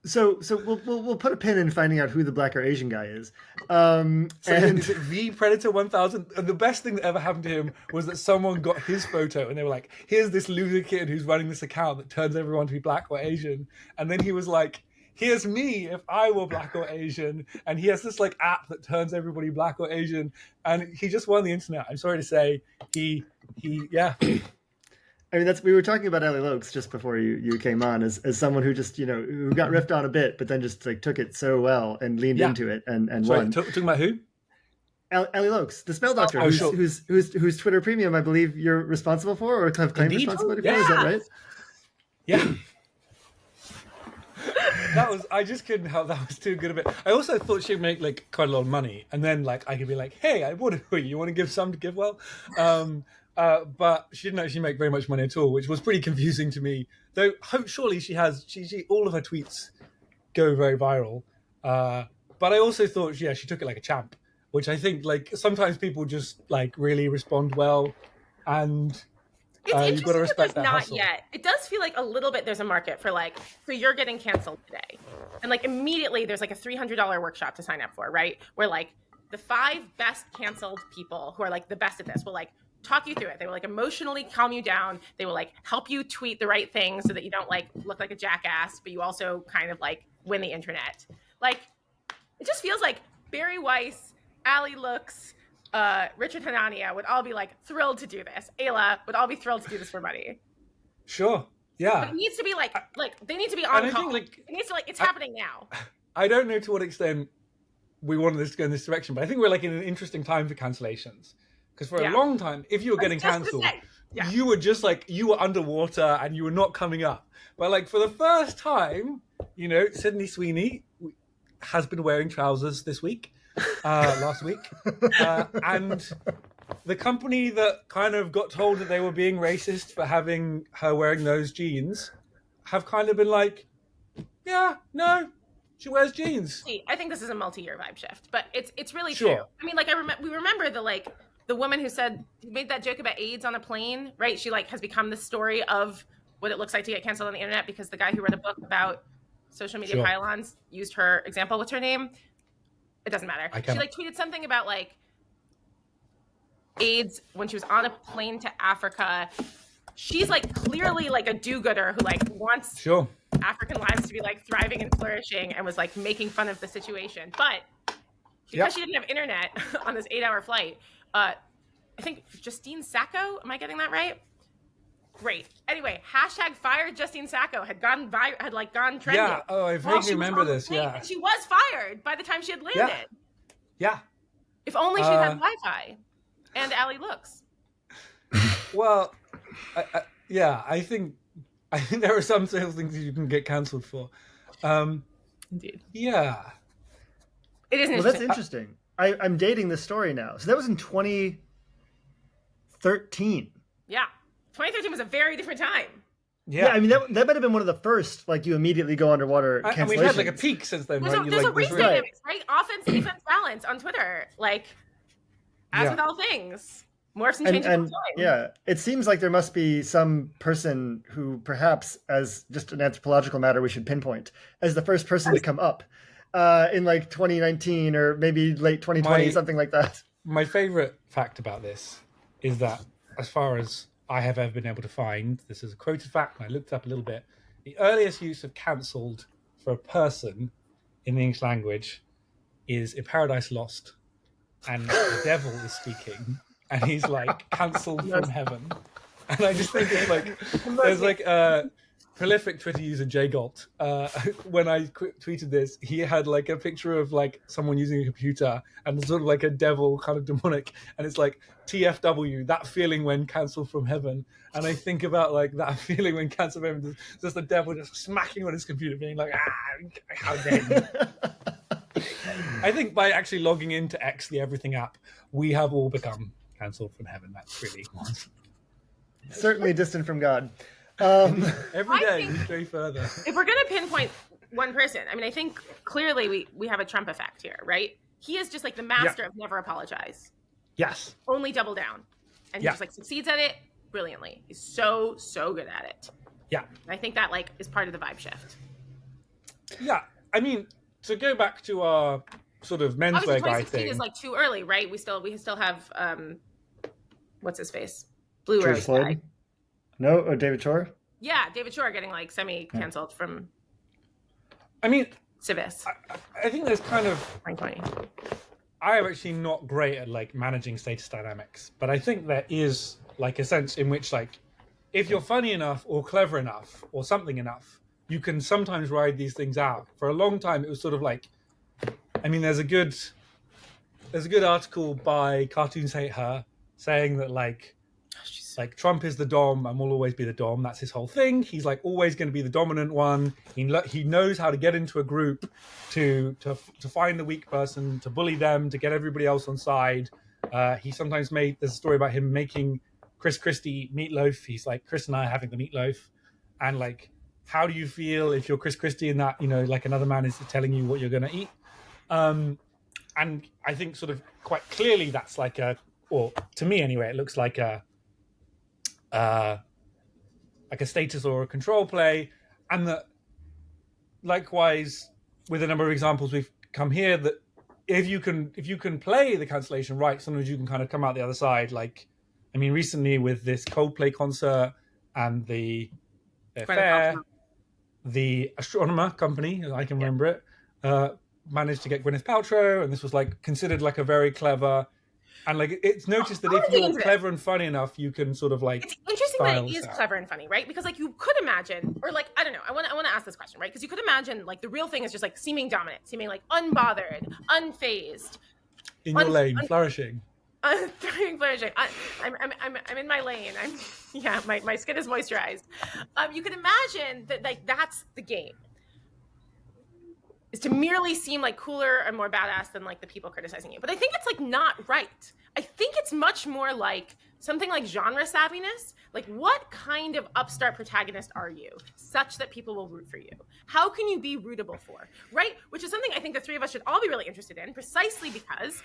So we'll put a pin in finding out who the black or Asian guy is. And is it the Predator 1000? And the best thing that ever happened to him was that someone got his photo and they were like, here's this loser kid who's running this account that turns everyone to be black or Asian. And then he was like, here's me if I were black or Asian. And he has this like app that turns everybody black or Asian. And he just won the internet. I'm sorry to say, yeah. I mean, we were talking about Ellie Lokes just before you came on as someone who just, you know, who got riffed on a bit, but then just like took it so well and leaned into it and won. Talking about who? Ellie Lokes, the spell doctor, whose Twitter premium I believe you're responsible for or have claimed responsibility for. Is that right? Yeah. I just couldn't help. That was too good of it. I also thought she'd make like quite a lot of money, and then like I could be like, hey, I want to. You want to give some to give well? But she didn't actually make very much money at all, which was pretty confusing to me. Though, surely she all of her tweets go very viral. But I also thought, she took it like a champ. which I think like sometimes people just like really respond well, and It's you've got to interesting that respect there's that not hustle. yet. It does feel like a little bit there's a market for like, so you're getting canceled today. And like immediately there's like a $300 workshop to sign up for, right? Where like the 5 best canceled people who are like the best at this will like talk you through it. They will like emotionally calm you down. They will like help you tweet the right thing so that you don't like look like a jackass, but you also kind of like win the internet. Like, it just feels like Barry Weiss, Ali Looks, Richard Hanania would all be like thrilled to do this. Ayla would all be thrilled to do this for money. Sure. Yeah. But it needs to be like they need to be on And I call. think, like, It needs to like it's happening now. I don't know to what extent we wanted this to go in this direction, but I think we're like in an interesting time for cancellations. Because for a long time, if you were getting cancelled, you were just like, you were underwater and you were not coming up. But like for the first time, you know, Sydney Sweeney has been wearing trousers this week, last week. And the company that kind of got told that they were being racist for having her wearing those jeans have kind of been like, yeah, no, she wears jeans. I think this is a multi-year vibe shift, but it's really Sure. true. I mean, like we remember the woman who made that joke about AIDS on a plane, right? She like has become the story of what it looks like to get canceled on the internet because the guy who wrote a book about social media pylons used her example. What's her name? It doesn't matter. She like tweeted something about like AIDS when she was on a plane to Africa. She's like clearly like a do-gooder who like wants African lives to be like thriving and flourishing and was like making fun of the situation. But because she didn't have internet on this 8-hour flight, I think Justine Sacco, am I getting that right? Great. Anyway, hashtag fired Justine Sacco had gone trending. Yeah. Oh, I vaguely remember this. Yeah. And she was fired by the time she had landed. Yeah. If only she had Wi-Fi and Ali Looks. Well, I think there are some sort of things you can get cancelled for. Indeed. Yeah. It is interesting. Well, that's interesting. I'm dating this story now. So that was in 2013. Yeah. 2013 was a very different time. Yeah, I mean that might have been one of the first, like you immediately go underwater cancellations. And we've had like a peak since then, There's right? There's a race dynamics, right? Offense, defense, balance on Twitter. Like, as with all things, morphs and changes all the time. Yeah, it seems like there must be some person who perhaps, as just an anthropological matter, we should pinpoint as the first person to come up in like 2019 or maybe late 2020, something like that. My favorite fact about this is that as far as I have ever been able to find, this is a quoted fact, and I looked up a little bit, the earliest use of cancelled for a person in the English language is in Paradise Lost, and the devil is speaking, and he's like, cancelled from heaven. And I just think it's like, there's like a prolific Twitter user, Jay Galt, when I tweeted this, he had like a picture of like someone using a computer and sort of like a devil kind of demonic, and it's like TFW, that feeling when cancelled from heaven. And I think about like that feeling when cancelled from heaven, just the devil just smacking on his computer being like, how dare you. I think by actually logging into X, the Everything app, we have all become cancelled from heaven. That's really certainly distant from God. Every day we stray further. If we're going to pinpoint one person, I mean, I think clearly we have a Trump effect here, right? He is just like the master of never apologize. Yes. Only double down. And he just like succeeds at it brilliantly. He's so good at it. Yeah. And I think that like is part of the vibe shift. Yeah. I mean, to go back to our sort of menswear Obviously, guy 2016 thing. is like too early, right? We still have what's his face? Blue George Rose Floyd? guy. No, or David Shore? Yeah, David Shore getting like semi-canceled from I mean, Civis. I think there's kind of 2020. I am actually not great at like managing status dynamics, but I think there is like a sense in which like if you're funny enough or clever enough or something enough, you can sometimes ride these things out. For a long time it was sort of like, I mean, there's a good article by Cartoons Hate Her saying that like Trump is the dom and will always be the dom. That's his whole thing. He's like always going to be the dominant one. He knows how to get into a group to find the weak person, to bully them, to get everybody else on side. He sometimes there's a story about him making Chris Christie meatloaf. He's like, Chris and I are having the meatloaf. And like, how do you feel if you're Chris Christie and that, you know, like another man is telling you what you're going to eat? And and I think sort of quite clearly that's like or to me anyway, it looks like a status or a control play, and that likewise with a number of examples we've come here, that if you can play the cancellation right, sometimes you can kind of come out the other side. Like, I mean, recently with this Coldplay concert and the fair, the astronomer company, I can remember it, managed to get Gwyneth Paltrow, and this was like considered like a very clever, and like it's noticed that if you're clever and funny enough, you can sort of like. It's interesting that it is clever and funny, right? Because like you could imagine, or like I don't know, I want to ask this question, right? Because you could imagine like the real thing is just like seeming dominant, seeming like unbothered, unfazed, in your lane, flourishing. Flourishing. I'm in my lane. My skin is moisturized. You could imagine that like that's the game, is to merely seem like cooler and more badass than like the people criticizing you. But I think it's like not right. I think it's much more like something like genre savviness. Like, what kind of upstart protagonist are you such that people will root for you? How can you be rootable for, right? Which is something I think the three of us should all be really interested in, precisely because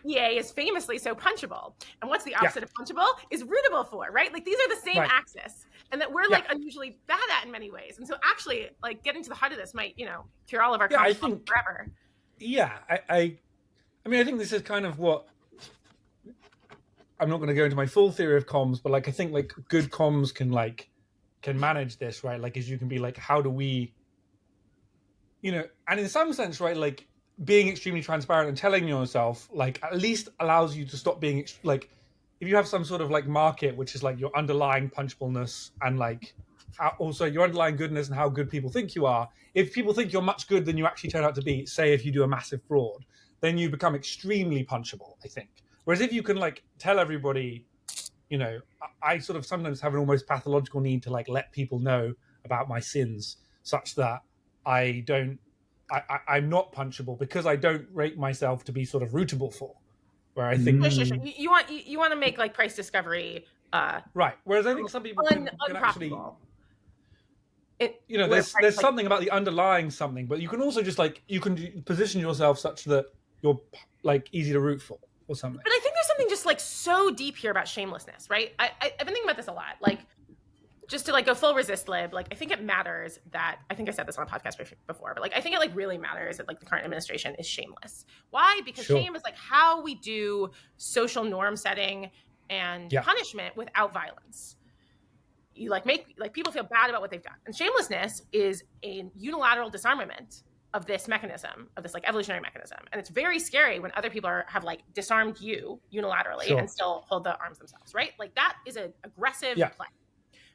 EA is famously so punchable. And what's the opposite of punchable is rootable for, right? Like, these are the same axis, and that we're like unusually bad at in many ways. And so actually, like, getting to the heart of this might, cure all of our conflicts forever. Yeah, I mean, I think this is kind of what, I'm not going to go into my full theory of comms, but like I think like good comms can manage this, right? Like, as you can be like, how do we, and in some sense, right, like being extremely transparent and telling yourself, like, at least allows you to stop being like, if you have some sort of like market, which is like your underlying punchableness and like also your underlying goodness and how good people think you are. If people think you're much good than you actually turn out to be, say if you do a massive fraud, then you become extremely punchable, I think. Whereas if you can like tell everybody, I sort of sometimes have an almost pathological need to like let people know about my sins, such that I'm not punchable because I don't rate myself to be sort of rootable for. Where I think you want to make like price discovery right. Whereas I think some people can actually, there's something about the underlying something, but you can also just like you can position yourself such that you're like easy to root for. Or something. But I think there's something just like so deep here about shamelessness, right? I've been thinking about this a lot. Like, just to like go full resist lib, like I think it matters that, I think I said this on a podcast before, but like I think it like really matters that like the current administration is shameless. Why? Because shame is like how we do social norm setting and punishment without violence. You like make like people feel bad about what they've done. And shamelessness is a unilateral disarmament of this mechanism, of this like evolutionary mechanism. And it's very scary when other people have like disarmed you unilaterally and still hold the arms themselves, right? Like that is an aggressive play.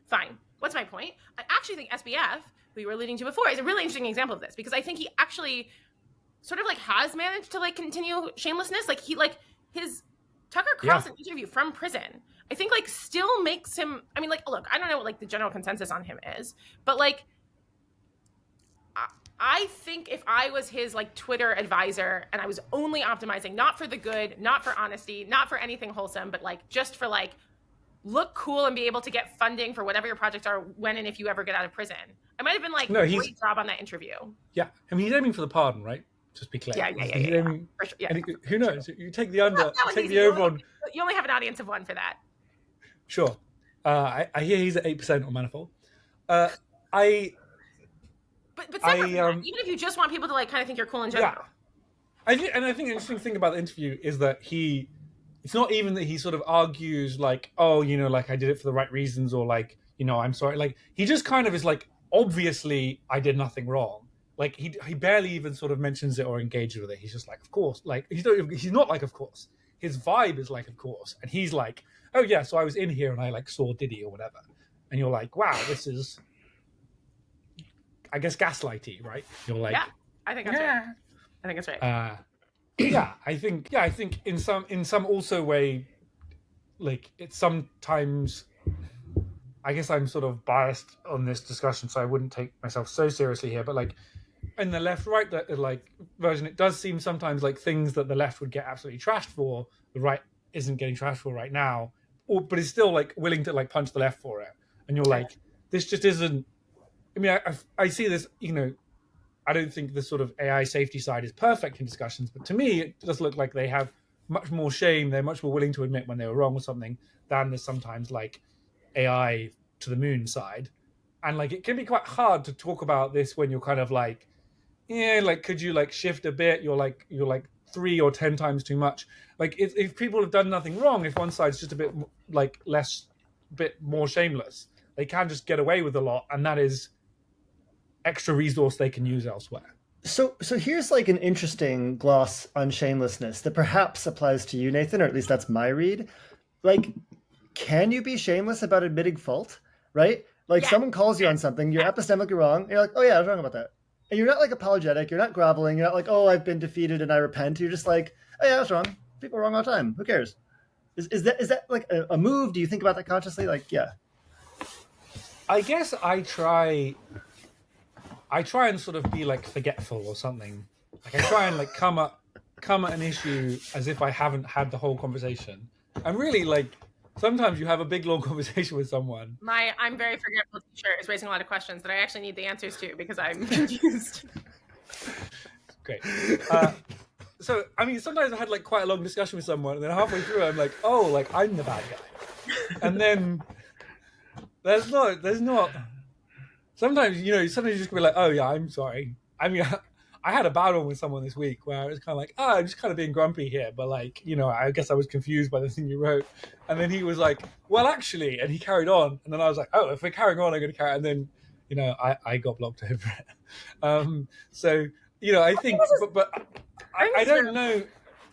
Fine. What's my point? I actually think SBF, who you were alluding to before, is a really interesting example of this, because I think he actually sort of like has managed to like continue shamelessness. Like he like his Tucker Carlson interview from prison, I think like still makes him, I mean, like, look, I don't know what like the general consensus on him is, but like, I think if I was his like Twitter advisor and I was only optimizing, not for the good, not for honesty, not for anything wholesome, but like just for like look cool and be able to get funding for whatever your projects are when and if you ever get out of prison, I might have been like, great job on that interview. Yeah. I mean, he's aiming for the pardon, right? Just be clear. Yeah. Who knows? You take the under, take the over on. You only have an audience of one for that. Sure. I hear he's at 8% on Manifold. But even if you just want people to like kind of think you're cool in general. Yeah. I think the interesting thing about the interview is that it's not even that he sort of argues like, oh, like I did it for the right reasons, or like, I'm sorry. Like he just kind of is like, obviously I did nothing wrong. Like he barely even sort of mentions it or engages with it. He's just like, of course. Like he's not like, of course. His vibe is like, of course. And he's like, oh yeah, so I was in here and I like saw Diddy or whatever. And you're like, wow, this is, I guess, gaslighty, right? You're like, I think that's right. I think that's right. I think in some also way, like it's sometimes, I guess I'm sort of biased on this discussion, so I wouldn't take myself so seriously here. But like in the left-right like version, it does seem sometimes like things that the left would get absolutely trashed for, the right isn't getting trashed for right now, but is still like willing to like punch the left for it. And you're like, this just isn't. I mean, I see this, I don't think the sort of AI safety side is perfect in discussions, but to me, it does look like they have much more shame. They're much more willing to admit when they were wrong with something than there's sometimes like AI to the moon side. And like, it can be quite hard to talk about this when you're kind of like, yeah, like, could you like shift a bit? You're like 3 or 10 times too much. Like, if people have done nothing wrong, if one side's just a bit like bit more shameless, they can just get away with a lot, and that is extra resource they can use elsewhere. So here's like an interesting gloss on shamelessness that perhaps applies to you, Nathan, or at least that's my read. Like, can you be shameless about admitting fault, right? Like, someone calls you on something, you're epistemically wrong, and you're like, oh yeah, I was wrong about that. And you're not like apologetic, you're not groveling, you're not like, oh, I've been defeated and I repent. You're just like, oh yeah, I was wrong. People are wrong all the time. Who cares? Is that like a move? Do you think about that consciously? Like, yeah. I guess I try and sort of be like forgetful or something. Like, I try and like come at an issue as if I haven't had the whole conversation. And really, like, sometimes you have a big long conversation with someone. My I'm very forgetful t-shirt is raising a lot of questions that I actually need the answers to because I'm confused. Great. So, I mean, sometimes I had like quite a long discussion with someone, and then halfway through I'm like, oh, like I'm the bad guy. And then there's not. Sometimes, you just be like, oh yeah, I'm sorry. I mean, I had a bad one with someone this week where I was kind of like, I'm just kind of being grumpy here, but like, I guess I was confused by the thing you wrote. And then he was like, well, actually, and he carried on. And then I was like, oh, if we're carrying on, I'm going to carry on. And then, I got blocked over it. So, I think, but I don't know.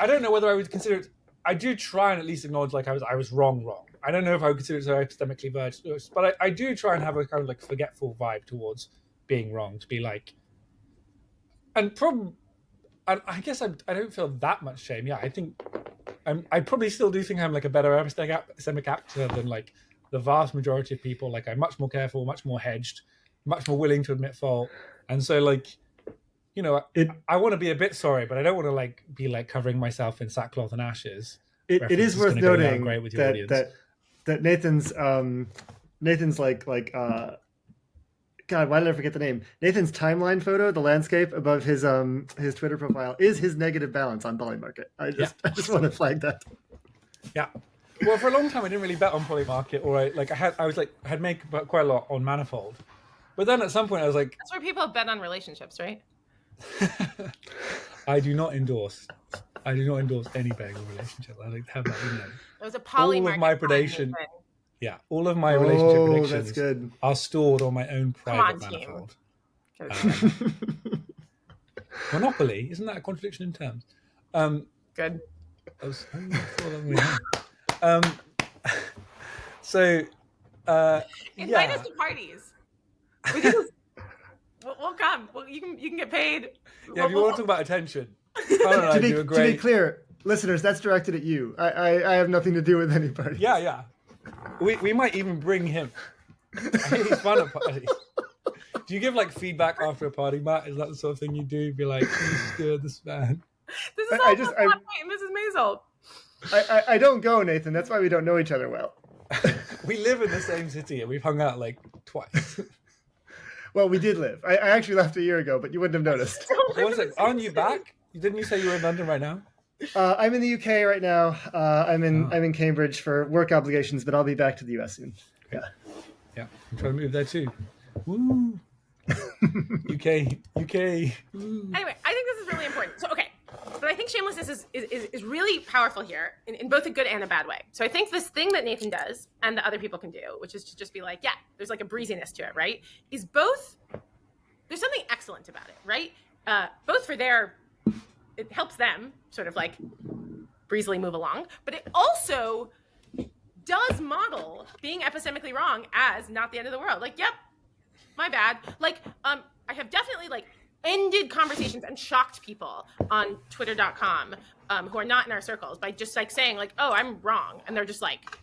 I don't know whether I would consider it. I do try and at least acknowledge like I was wrong. I don't know if I would consider it so epistemically virtuous, but I do try and have a kind of like forgetful vibe towards being wrong, to be like, and I guess I don't feel that much shame. Yeah, I think I probably still do think I'm like a better epistemic actor than like the vast majority of people. Like, I'm much more careful, much more hedged, much more willing to admit fault, and so like, I want to be a bit sorry, but I don't want to like be like covering myself in sackcloth and ashes. It is worth noting that Nathan's like God, why did I forget the name? Nathan's timeline photo, the landscape above his Twitter profile, is his negative balance on Polymarket. I just want to flag that. Yeah. Well, for a long time I didn't really bet on Polymarket, or I had made quite a lot on Manifold, but then at some point I was like, that's where people bet on relationships, right? I do not endorse any betting on relationships. I like to have that in there. It was a Polymarket. All of my predation. Yeah, all of my relationship predictions are stored on my own private Manifold. Monopoly, isn't that a contradiction in terms? Good. So, invite us to parties. We'll come. Well, you can get paid. Yeah, if you want to talk about attention. To be clear, listeners, that's directed at you. I have nothing to do with any party. Yeah. We might even bring him. He's fun at parties. Do you give like feedback after a party, Matt? Is that the sort of thing you do? Be like, you scared this man. This is all Mrs. Maisel. I don't go, Nathan. That's why we don't know each other well. We live in the same city and we've hung out like twice. Well, we did live. I actually left a year ago, but you wouldn't have noticed. Aren't you back? Didn't you say you were in London right now? I'm in the UK right now. I'm in Cambridge for work obligations, but I'll be back to the US soon. Yeah. I'm trying to move there too. Woo. UK. Woo. Anyway, I think this is really important. So, okay. But I think shamelessness is really powerful here in both a good and a bad way. So I think this thing that Nathan does and that other people can do, which is to just be like, yeah, there's like a breeziness to it, right? Is both, there's something excellent about it, right? Both for it helps them sort of like breezily move along, but it also does model being epistemically wrong as not the end of the world. Like, yep, my bad. Like, I have definitely like ended conversations and shocked people on twitter.com who are not in our circles by just like saying like, oh, I'm wrong. And they're just like,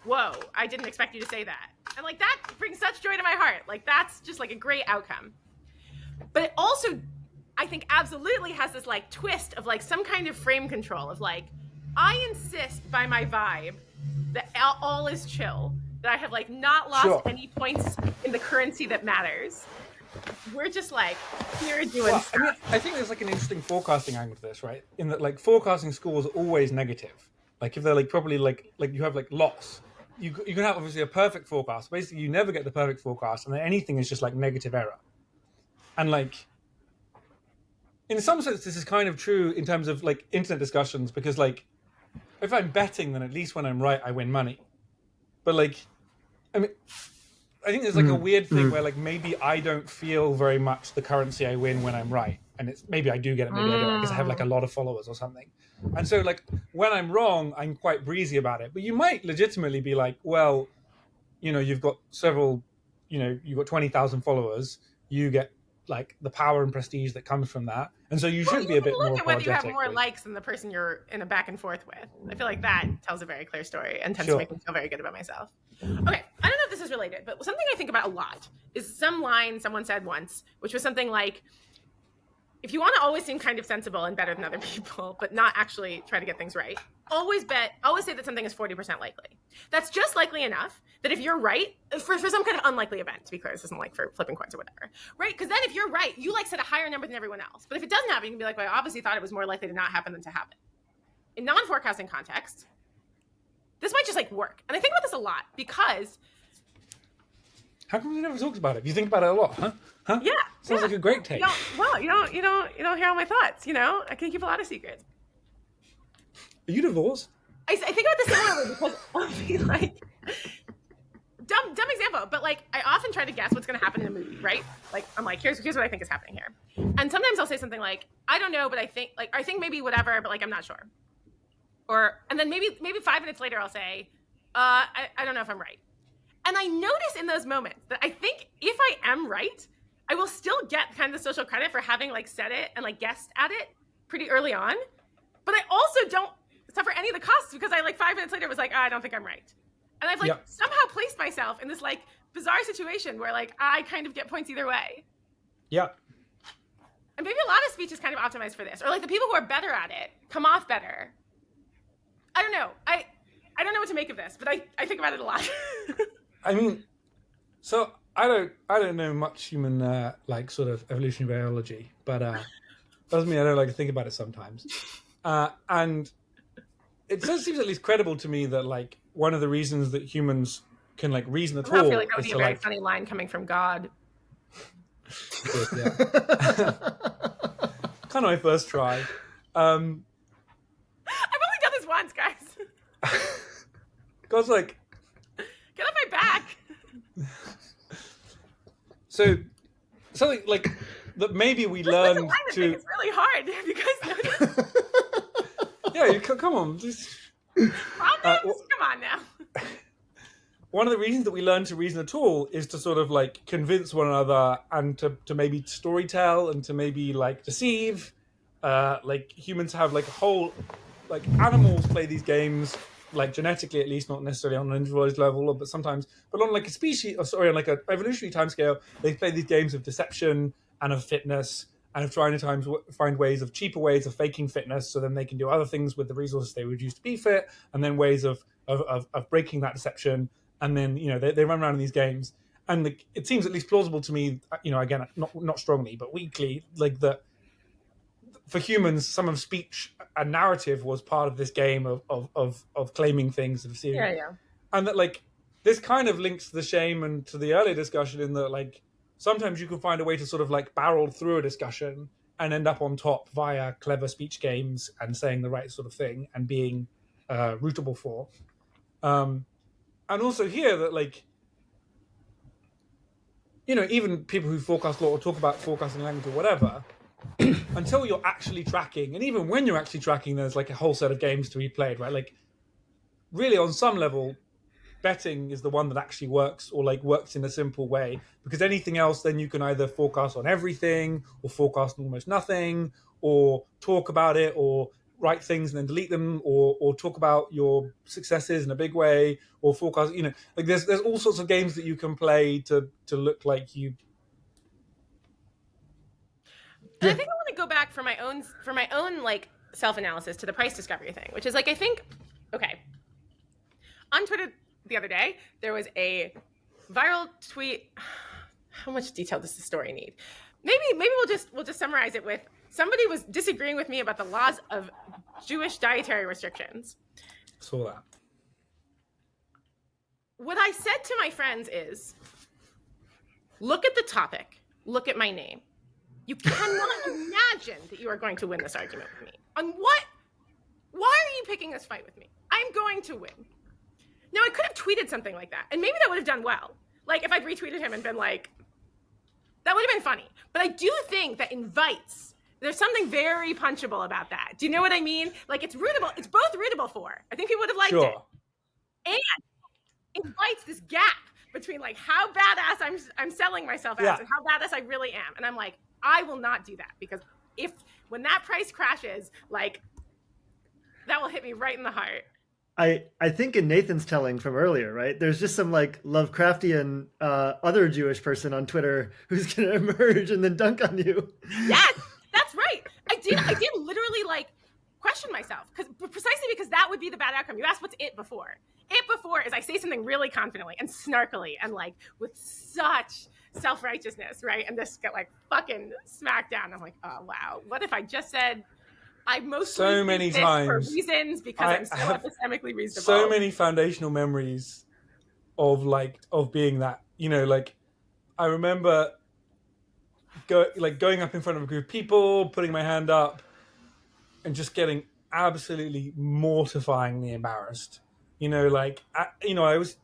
whoa, I didn't expect you to say that. And like, that brings such joy to my heart. Like, that's just like a great outcome. But it also, I think, absolutely has this like twist of like some kind of frame control of like, I insist by my vibe that all is chill, that I have like not lost any points in the currency that matters. we're just like here doing Well, stuff. I mean, I think there's like an interesting forecasting angle to this, right? In that, like, forecasting scores are always negative. Like, if they're like properly like you have like loss, you can have obviously a perfect forecast. Basically, you never get the perfect forecast, and then anything is just like negative error. And like, in some sense, this is kind of true in terms of like internet discussions, because like, if I'm betting, then at least when I'm right, I win money. But like, I mean, I think there's like a weird thing where like maybe I don't feel very much the currency I win when I'm right, and it's maybe I do get it, maybe I don't, because I have like a lot of followers or something. And so like when I'm wrong, I'm quite breezy about it. But you might legitimately be like, well, you've got several, you've got 20,000 followers, you get like the power and prestige that comes from that, and so you should be a bit more look at whether you have apologetic. more likes than the person you're in a back and forth with. I feel like that tells a very clear story and tends to Sure. make me feel very good about myself. Okay, I don't know if this is related, but something I think about a lot is some line someone said once, which was something like, if you want to always seem kind of sensible and better than other people, but not actually try to get things right, always say that something is 40% likely. That's just likely enough that if you're right, for some kind of unlikely event, to be clear, this isn't like for flipping coins or whatever, right? Because then if you're right, you like set a higher number than everyone else. But if it doesn't happen, you can be like, well, I obviously thought it was more likely to not happen than to happen. In non-forecasting context, this might just like work. And I think about this a lot because... How come we never talked about it? You think about it a lot, huh? Yeah. Sounds like a great take. You don't hear all my thoughts, I can keep a lot of secrets. Are you divorced? I think about this similarly because I'll be like, dumb example, but like I often try to guess what's going to happen in a movie, right? Like I'm like, here's what I think is happening here, and sometimes I'll say something like, I don't know, but I think maybe whatever, but like I'm not sure, and then maybe 5 minutes later I'll say, I don't know if I'm right, and I notice in those moments that I think if I am right, I will still get kind of the social credit for having like said it and like guessed at it pretty early on, but I also don't suffer any of the costs because I like 5 minutes later was like, I don't think I'm right. And I've like somehow placed myself in this like bizarre situation where like I kind of get points either way. Yeah. And maybe a lot of speech is kind of optimized for this. Or like the people who are better at it come off better. I don't know. I don't know what to make of this, but I think about it a lot. I mean, so I don't know much human like sort of evolutionary biology, but doesn't mean I don't like to think about it sometimes. And it seems at least credible to me that like one of the reasons that humans can like reason at all I feel like that would is be to a very like funny line coming from God. yeah. Kind of my first try. I've only done this once, guys. God's like, get off my back. So something like that maybe we learned to. It's really hard. Have you guys noticed? Yeah, come on. Come on now. One of the reasons that we learn to reason at all is to sort of like convince one another and to maybe storytell and to maybe like deceive. Like humans have like a whole, like animals play these games like genetically at least, not necessarily on an individualized level, but sometimes, but on like a species, on like an evolutionary timescale, they play these games of deception and of fitness and of trying to find ways of cheaper ways of faking fitness, so then they can do other things with the resources they would use to be fit, and then ways of breaking that deception, and then they run around in these games, and it seems at least plausible to me, again not strongly but weakly, like that for humans, some of speech and narrative was part of this game of claiming things and seeing, and that like this kind of links to the shame and to the earlier discussion in that like sometimes you can find a way to sort of like barrel through a discussion and end up on top via clever speech games and saying the right sort of thing and being rootable for. And also here that like, even people who forecast a lot or talk about forecasting language or whatever, until you're actually tracking, and even when you're actually tracking, there's like a whole set of games to be played, right? Like really on some level, betting is the one that actually works, or like works in a simple way, because anything else then you can either forecast on everything or forecast on almost nothing, or talk about it, or write things and then delete them, or talk about your successes in a big way, or forecast, like there's all sorts of games that you can play to look like you. And I think I want to go back for my own like self-analysis to the price discovery thing, which is like, I think, okay, on Twitter the other day, there was a viral tweet. how much detail does the story need? Maybe we'll just summarize it with somebody was disagreeing with me about the laws of Jewish dietary restrictions. Saw that. What I said to my friends is, look at the topic, look at my name. You cannot imagine that you are going to win this argument with me. On what? Why are you picking this fight with me? I'm going to win. Now, I could have tweeted something like that, and maybe that would have done well. Like, if I'd retweeted him and been like, that would have been funny. But I do think that invites, there's something very punchable about that. Do you know what I mean? Like, it's rootable. It's both rootable for. I think people would have liked it. And invites this gap between, like, how badass I'm selling myself as and how badass I really am. And I'm like, I will not do that, because when that price crashes, like, that will hit me right in the heart. I think in Nathan's telling from earlier, right? There's just some like Lovecraftian other Jewish person on Twitter who's going to emerge and then dunk on you. Yes, that's right. I did literally like question myself precisely because that would be the bad outcome. You asked what's it before. It before is I say something really confidently and snarkily and like with such self-righteousness, right? And just get like fucking smacked down. I'm like, oh wow, what if I just said I mostly so many times for reasons because I'm so epistemically reasonable. So many foundational memories of being that, you know, like I remember going up in front of a group of people, putting my hand up and just getting absolutely mortifyingly embarrassed. You know, like, I was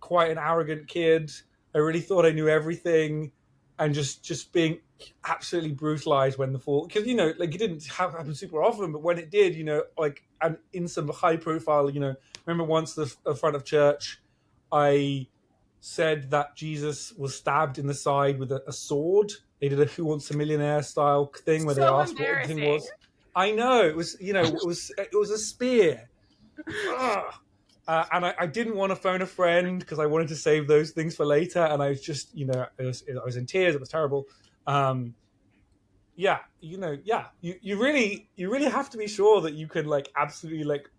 quite an arrogant kid. I really thought I knew everything, and just being absolutely brutalized when the fall, because, you know, like it didn't happen super often, but when it did, you know, like, and in some high profile, you know, remember once the front of church, I said that Jesus was stabbed in the side with a sword. They did a Who Wants a Millionaire style thing where they asked what the thing was. I know, it was, you know, it was a spear. And I didn't want to phone a friend because I wanted to save those things for later. And I was just, you know, I was in tears. It was terrible. You really have to be sure that you can like absolutely like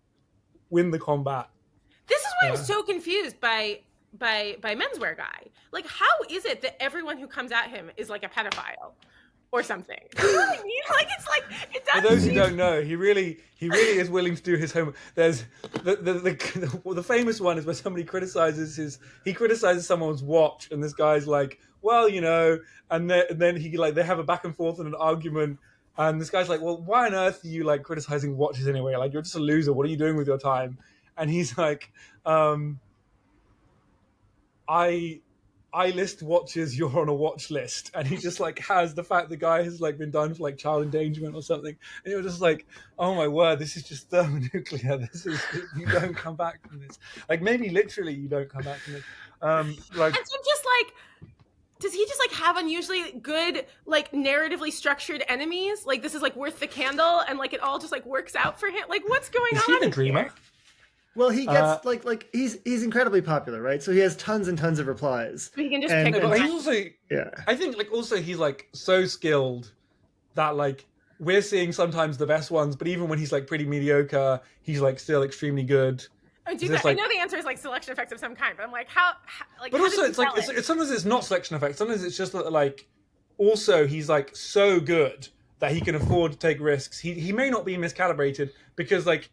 win the combat. This is why I'm so confused by menswear guy. Like, how is it that everyone who comes at him is like a pedophile or something? You know what I mean? Like, it's like, it doesn't. For those who don't know, he really is willing to do his homework. There's the famous one is where somebody criticizes someone's watch, and this guy's like, well, you know, and then he like they have a back and forth and an argument, and this guy's like, well, why on earth are you like criticizing watches anyway? Like, you're just a loser. What are you doing with your time? And he's like, I list watches, you're on a watch list. And he just like has the fact the guy has like been done for like child endangerment or something. And you're just like, oh my word, this is just thermonuclear. You don't come back from this. Like, maybe literally you don't come back from this. And so I'm just like, does he just like have unusually good, like narratively structured enemies? Like, this is like worth the candle and like it all just like works out for him. Like, what's going on? Is he the dreamer? Here? Well, he gets like he's incredibly popular, right? So he has tons and tons of replies. He can just pick but he's also, yeah. I think like also he's like so skilled that like we're seeing sometimes the best ones, but even when he's like pretty mediocre, he's like still extremely good. I know the answer is like selection effects of some kind, but I'm like, how like. But how also, it's like sometimes it's not selection effects. Sometimes it's just that like also he's like so good that he can afford to take risks. He may not be miscalibrated because like.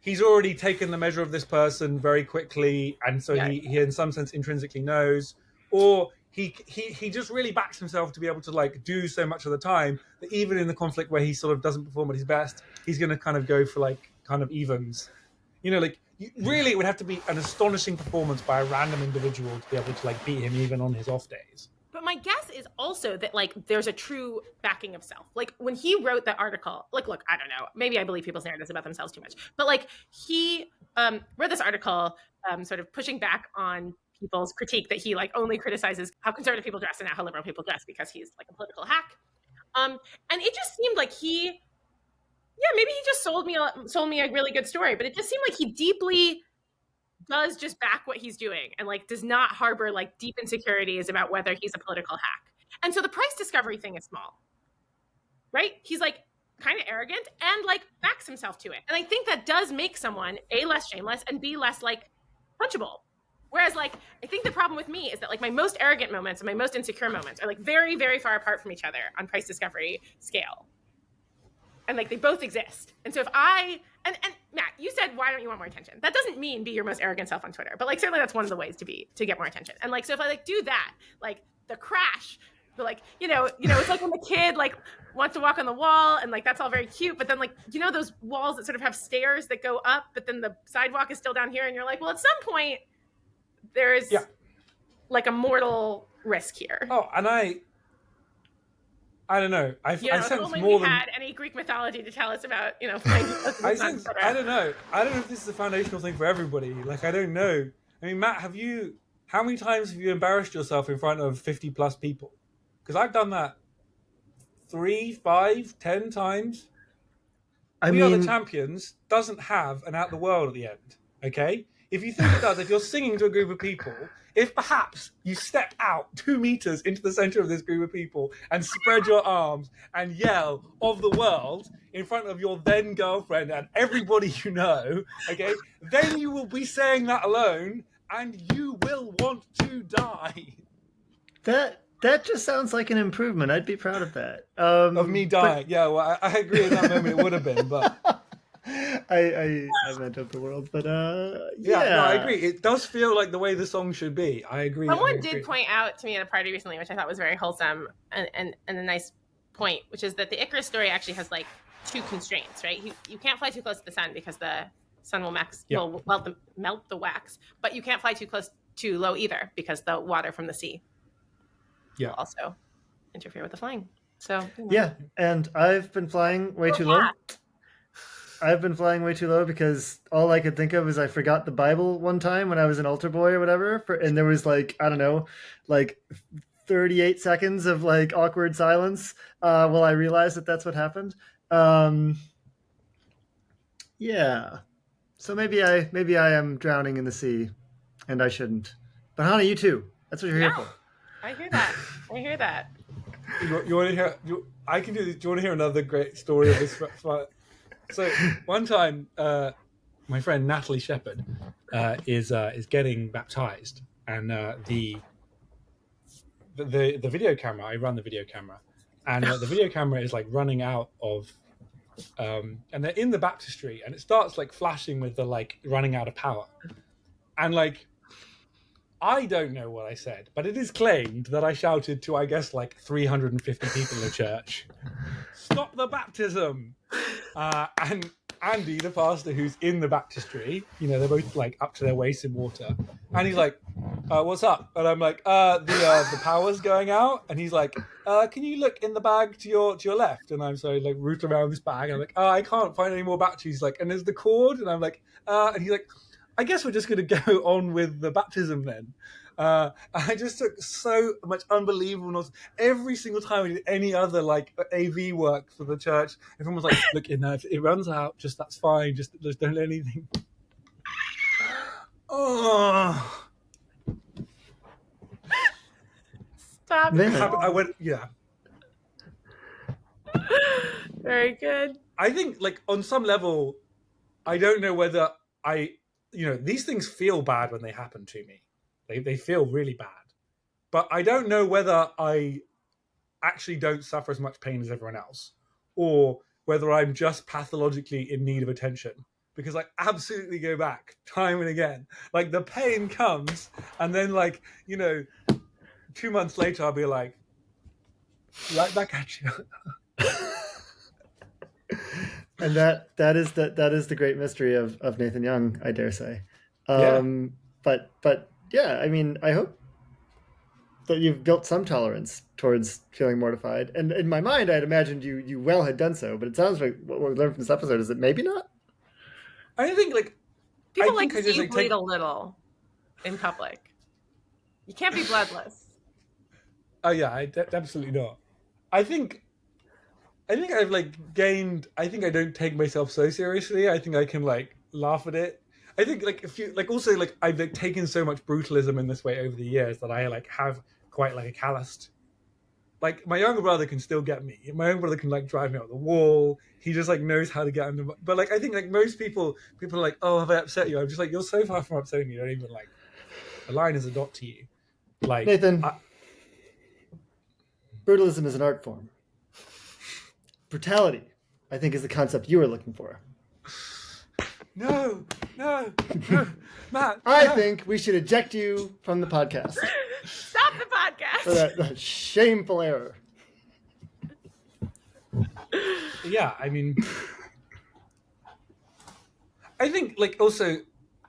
He's already taken the measure of this person very quickly, and so he in some sense intrinsically knows, or he just really backs himself to be able to like do so much of the time that even in the conflict where he sort of doesn't perform at his best, he's going to kind of go for like kind of evens. You know, like really it would have to be an astonishing performance by a random individual to be able to like beat him even on his off days. But my guess is also that like there's a true backing of self. Like when he wrote that article, like, look, I don't know, maybe I believe people's narratives about themselves too much, but like he wrote this article sort of pushing back on people's critique that he like only criticizes how conservative people dress and not how liberal people dress because he's like a political hack. And it just seemed like maybe he just sold me a really good story, but it just seemed like he deeply does just back what he's doing and like does not harbor like deep insecurities about whether he's a political hack. And so the price discovery thing is small, right? He's like kind of arrogant and like backs himself to it. And I think that does make someone A, less shameless, and B, less like punchable. Whereas like I think the problem with me is that like my most arrogant moments and my most insecure moments are like very, very far apart from each other on price discovery scale. And like they both exist. And so if I and Matt, you said why don't you want more attention? That doesn't mean be your most arrogant self on Twitter, but like certainly that's one of the ways to get more attention. And like so if I like do that, like the crash, the like it's like when the kid like wants to walk on the wall and like that's all very cute, but then like those walls that sort of have stairs that go up, but then the sidewalk is still down here, and you're like, well, at some point there's like a mortal risk here. Oh, and I don't know. I sense only more we than had any Greek mythology to tell us about. I don't know. I don't know if this is a foundational thing for everybody. Like I don't know. I mean, Matt, how many times have you embarrassed yourself in front of 50 plus people? Because I've done that 3, 5, 10 times. We Are the Champions doesn't have an Out the World at the end. Okay, if you think it does, if you're singing to a group of people. If perhaps you step out 2 meters into the center of this group of people and spread your arms and yell "of the world" in front of your then girlfriend and everybody you know, okay, then you will be saying that alone and you will want to die. That just sounds like an improvement. I'd be proud of that. Of me dying. Yeah, well, I agree in that moment it would have been, but... I meant of the world, but no, I agree. It does feel like the way the song should be. I agree. Someone did point out to me at a party recently, which I thought was very wholesome and a nice point, which is that the Icarus story actually has like 2 constraints, right? You can't fly too close to the sun because the sun will melt the wax, but you can't fly too low either because the water from the sea will also interfere with the flying. So yeah, and I've been flying way too low. I've been flying way too low because all I could think of is I forgot the Bible one time when I was an altar boy or whatever, and there was like, I don't know, like 38 seconds of like awkward silence while I realized that that's what happened. Yeah, so maybe I am drowning in the sea, and I shouldn't. But Hannah, you too. That's what you're here for. I hear that. You want to hear? I can do this. Do you want to hear another great story of this? So one time, my friend Natalie Shepherd is getting baptized, and the video camera. I run the video camera, and the video camera is like running out of, and they're in the baptistry, and it starts like flashing with the like running out of power, and like. I don't know what I said, but it is claimed that I shouted to, I guess, like 350 people in the church, "Stop the baptism!" And Andy, the pastor who's in the baptistry, they're both like up to their waist in water, and he's like, "What's up?" And I'm like, "The power's going out." And he's like, "Can you look in the bag to your left?" And I'm so like root around this bag, and I'm like, "I can't find any more batteries." Like, and there's the cord, and I'm like, and he's like, I guess we're just going to go on with the baptism then. I just took so much unbelievableness every single time we did any other like AV work for the church. Everyone was like, "Look, if it runs out, just that's fine. Just don't let anything." Oh, stop! I went, Very good. I think like on some level, I don't know whether these things feel bad when they happen to me. They feel really bad. But I don't know whether I actually don't suffer as much pain as everyone else, or whether I'm just pathologically in need of attention. Because I absolutely go back time and again. Like the pain comes, and then 2 months later I'll be like, right back at you. And that is the great mystery of Nathan Young, I dare say. But yeah, I mean, I hope that you've built some tolerance towards feeling mortified. And in my mind, I had imagined you well had done so, but it sounds like what we learned from this episode is that maybe not. I think people like to see you bleed a little in public. You can't be bloodless. Oh yeah, absolutely not. I think I've gained. I think I don't take myself so seriously. I think I can laugh at it. I think if you also I've taken so much brutalism in this way over the years that I have quite a calloused. My younger brother can still get me. My younger brother can drive me out the wall. He just knows how to get under. But I think most people are like, "Oh, have I upset you?" I'm just you're so far from upsetting me. You don't even The line is a dot to you. Like Nathan, brutalism is an art form. Brutality, I think, is the concept you were looking for. No, Matt. I no. think we should eject you from the podcast Stop the podcast. for that shameful error. Yeah, I mean, I think like also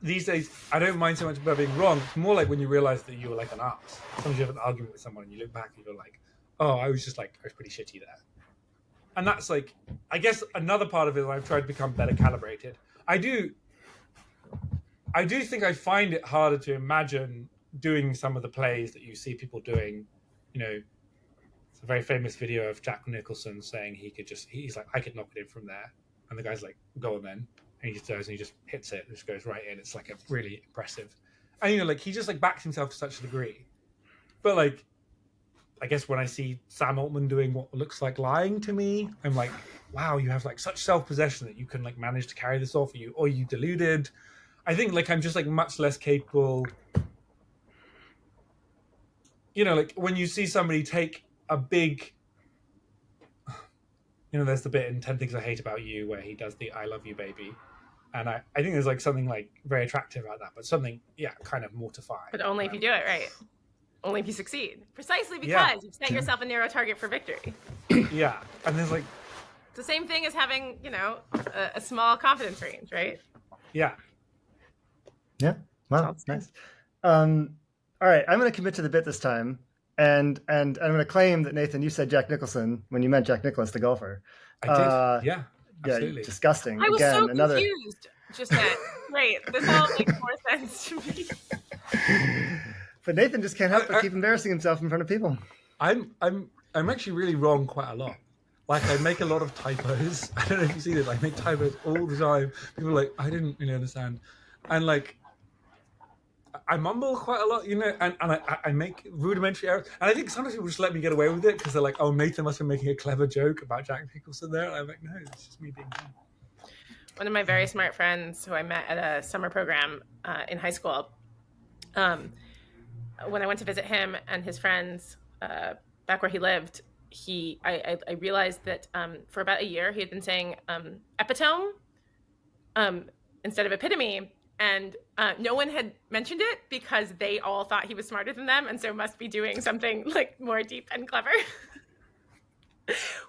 these days I don't mind so much about being wrong. It's more like when you realize that you were like an ass. Sometimes you have an argument with someone and you look back and you're like, oh, I was pretty shitty there. And that's like, I guess another part of it is I've tried to become better calibrated. I do think I find it harder to imagine doing some of the plays that you see people doing. You know, it's a very famous video of Jack Nicholson saying he's like, I could knock it in from there. And the guy's like, go on then. And he just does, and he just hits it, and just goes right in. It's like a really impressive. And you know, like he just like backs himself to such a degree. But like, I guess when I see Sam Altman doing what looks like lying to me, I'm like, wow, you have like such self-possession that you can like manage to carry this off, or you deluded. I think like I'm just like much less capable. You know, like when you see somebody take a big, you know, there's the bit in 10 Things I Hate About You where he does the I love you baby. And I think there's like something like very attractive about that, but something, kind of mortifying. But only if you do it right. Only if you succeed. Precisely because you've set yourself a narrow target for victory. Yeah. And there's like... It's the same thing as having, you know, a small confidence range, right? Yeah. Yeah. Wow. Nice. All right. I'm going to commit to the bit this time. And I'm going to claim that, Nathan, you said Jack Nicholson when you meant Jack Nicklaus, the golfer. I did. Yeah. Absolutely. Yeah, disgusting. I was Again, so confused just then. Great. This all makes more sense to me. But Nathan just can't help but keep embarrassing himself in front of people. I'm actually really wrong quite a lot. Like I make a lot of typos. I don't know if you see this. I make typos all the time. People are like, I didn't really understand. And like I mumble quite a lot, you know, and I make rudimentary errors. And I think sometimes people just let me get away with it because they're like, oh, Nathan must be making a clever joke about Jack Nicholson there. And I'm like, no, it's just me being dumb. One of my very smart friends who I met at a summer program in high school, when I went to visit him and his friends back where he lived, I realized that for about a year he had been saying epitome instead of epitome. And no one had mentioned it because they all thought he was smarter than them and so must be doing something like more deep and clever.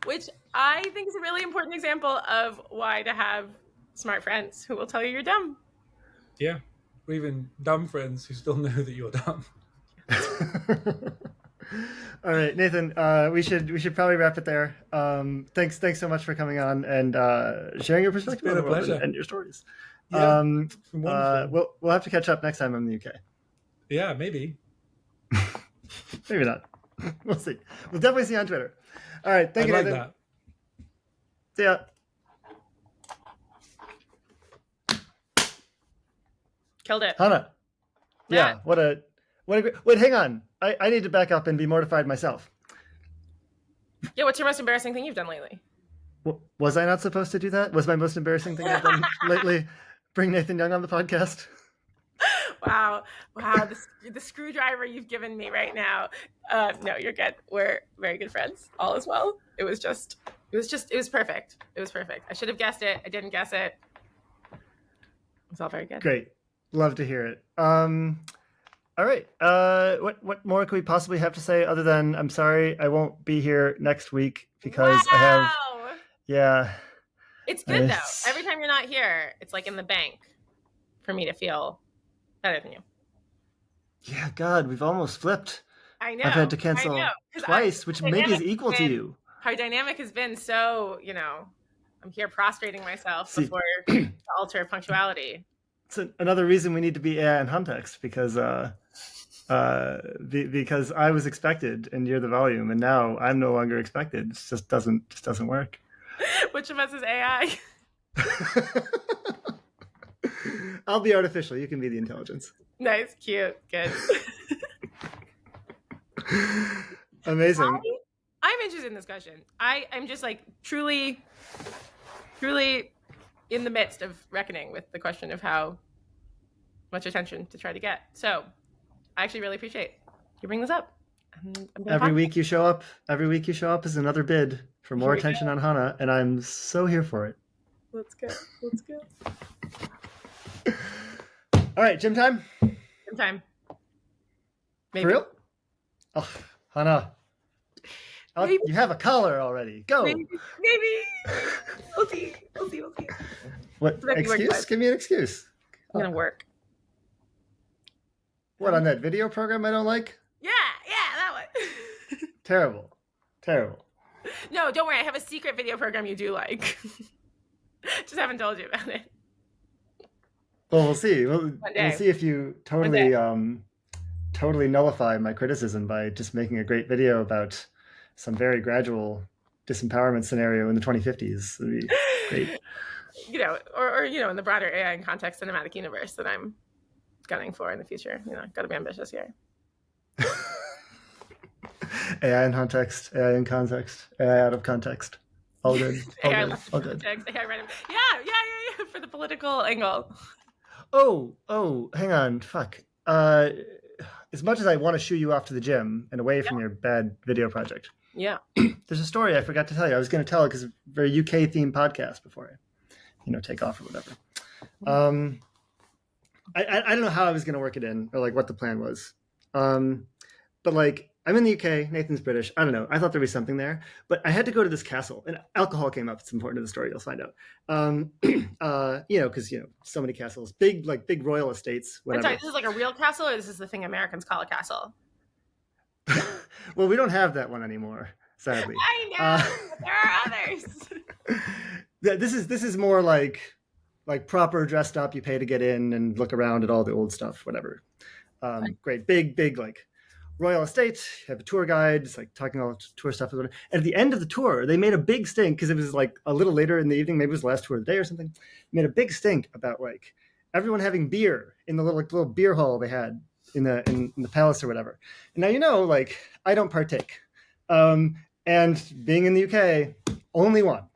Which I think is a really important example of why to have smart friends who will tell you you're dumb. Yeah, or even dumb friends who still know that you're dumb. All right, Nathan, we should probably wrap it there. Thanks so much for coming on and sharing your perspective on the world and your stories. Yeah, we'll have to catch up next time I'm in the UK. Yeah, maybe. Maybe not. We'll see. We'll definitely see you on Twitter. All right, thank you, like Nathan. That. See ya. Killed it. Hannah. Yeah, what a great... Wait, hang on. I need to back up and be mortified myself. Yeah, what's your most embarrassing thing you've done lately? Was I not supposed to do that? Was my most embarrassing thing I've done lately bring Nathan Young on the podcast? Wow, the screwdriver you've given me right now. No, you're good. We're very good friends. All is well. It was perfect. It was perfect. I should have guessed it. I didn't guess it. It's all very good. Great. Love to hear it. All right. What more could we possibly have to say other than I'm sorry I won't be here next week because I have. Yeah. It's good though. Every time you're not here, it's like in the bank for me to feel better than you. Yeah, God, we've almost flipped. I know. I've had to cancel twice, which maybe is equal to you. Our dynamic has been so, I'm here prostrating myself before the altar of punctuality. It's another reason we need to be AI in context because I was expected and you're the volume, and now I'm no longer expected. It just doesn't work. Which of us is AI? I'll be artificial. You can be the intelligence. Nice, cute, good. Amazing. I'm interested in discussion. I'm just like truly in the midst of reckoning with the question of how much attention to try to get. So I actually really appreciate you bring this up. I'm Every week you show up is another bid for more attention on Hana, and I'm so here for it. Let's go. Let's go. All right, gym time? Gym time. Maybe. For real? Oh, Hana. Maybe. You have a collar already. Go. Maybe. We'll see. What excuse? Give me an excuse. I'm gonna work. What, on that video program I don't like? Yeah, that one. Terrible. No, don't worry. I have a secret video program you do like. Just haven't told you about it. Well, we'll see. We'll see if you totally nullify my criticism by just making a great video about some very gradual disempowerment scenario in the 2050s. It'd be great. Or in the broader AI in context cinematic universe that I'm gunning for in the future. Got to be ambitious here. AI in context, AI out of context. All good. All good. AI random. Yeah, for the political angle. Oh, hang on. Fuck. As much as I want to shoo you off to the gym and away from your bad video project. Yeah. There's a story I forgot to tell you. I was going to tell it because it's a very UK themed podcast before I, take off or whatever. I don't know how I was going to work it in or like what the plan was. But like, I'm in the UK, Nathan's British. I don't know. I thought there'd be something there, but I had to go to this castle and alcohol came up. It's important to the story. You'll find out. Because, so many castles, big royal estates, whatever. I'm sorry, this is like a real castle or this is the thing Americans call a castle? Well, we don't have that one anymore, sadly. I know, there are others. This is more like proper dressed up. You pay to get in and look around at all the old stuff, whatever. Great, big like royal estate. You have a tour guide, it's like talking all tour stuff. And at the end of the tour, they made a big stink because it was like a little later in the evening, maybe it was the last tour of the day or something. Made a big stink about like everyone having beer in the little beer hall they had in the palace or whatever. And now like I don't partake. And being in the UK, only one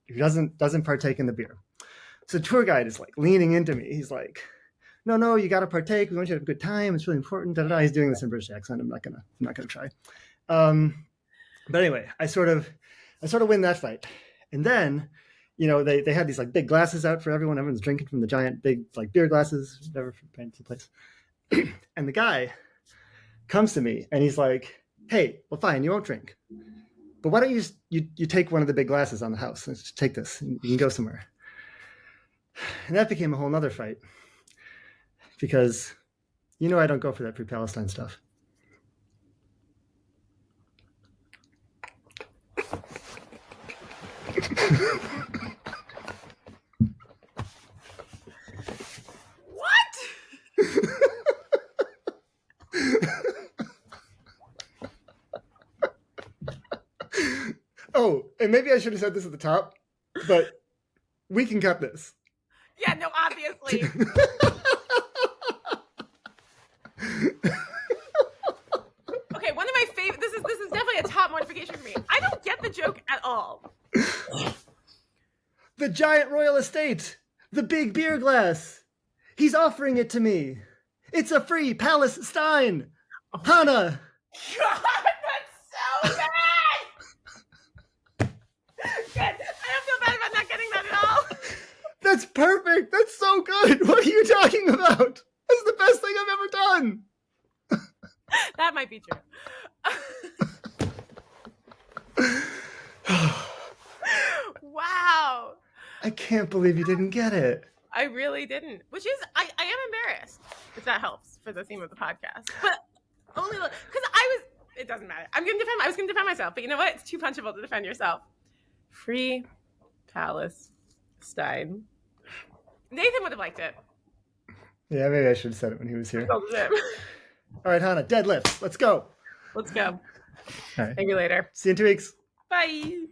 who doesn't partake in the beer. So the tour guide is like leaning into me. He's like, no, you got to partake. We want you to have a good time. It's really important. He's doing this in British accent. I'm not gonna try. But anyway, I sort of win that fight. And then, they had these like big glasses out for everyone. Everyone's drinking from the giant big like beer glasses, whatever, from fancy place. And the guy comes to me and he's like, hey, well, fine, you won't drink. But why don't you take one of the big glasses on the house? Let's take this. And you can go somewhere. And that became a whole nother fight. Because, I don't go for that pre-Palestine stuff. What? Oh, and maybe I should have said this at the top, but we can cut this. Yeah, no, obviously. Okay, one of my favorite. This is definitely a top mortification for me. I don't get the joke at all. The giant royal estate, the big beer glass. He's offering it to me. It's a free Palestine. Hana. God, that's so bad. Good. I don't feel bad about not getting that at all. That's perfect. That's so good. What are you talking about? That's the best thing I've ever done. That might be true. Wow. I can't believe you didn't get it. I really didn't. Which is, I am embarrassed, if that helps for the theme of the podcast. But only because it doesn't matter. I was going to defend myself. But you know what? It's too punchable to defend yourself. Free Palestine. Nathan would have liked it. Yeah, maybe I should have said it when he was here. All right, Hana, deadlift. Let's go. Let's go. All right. See you later. See you in 2 weeks. Bye.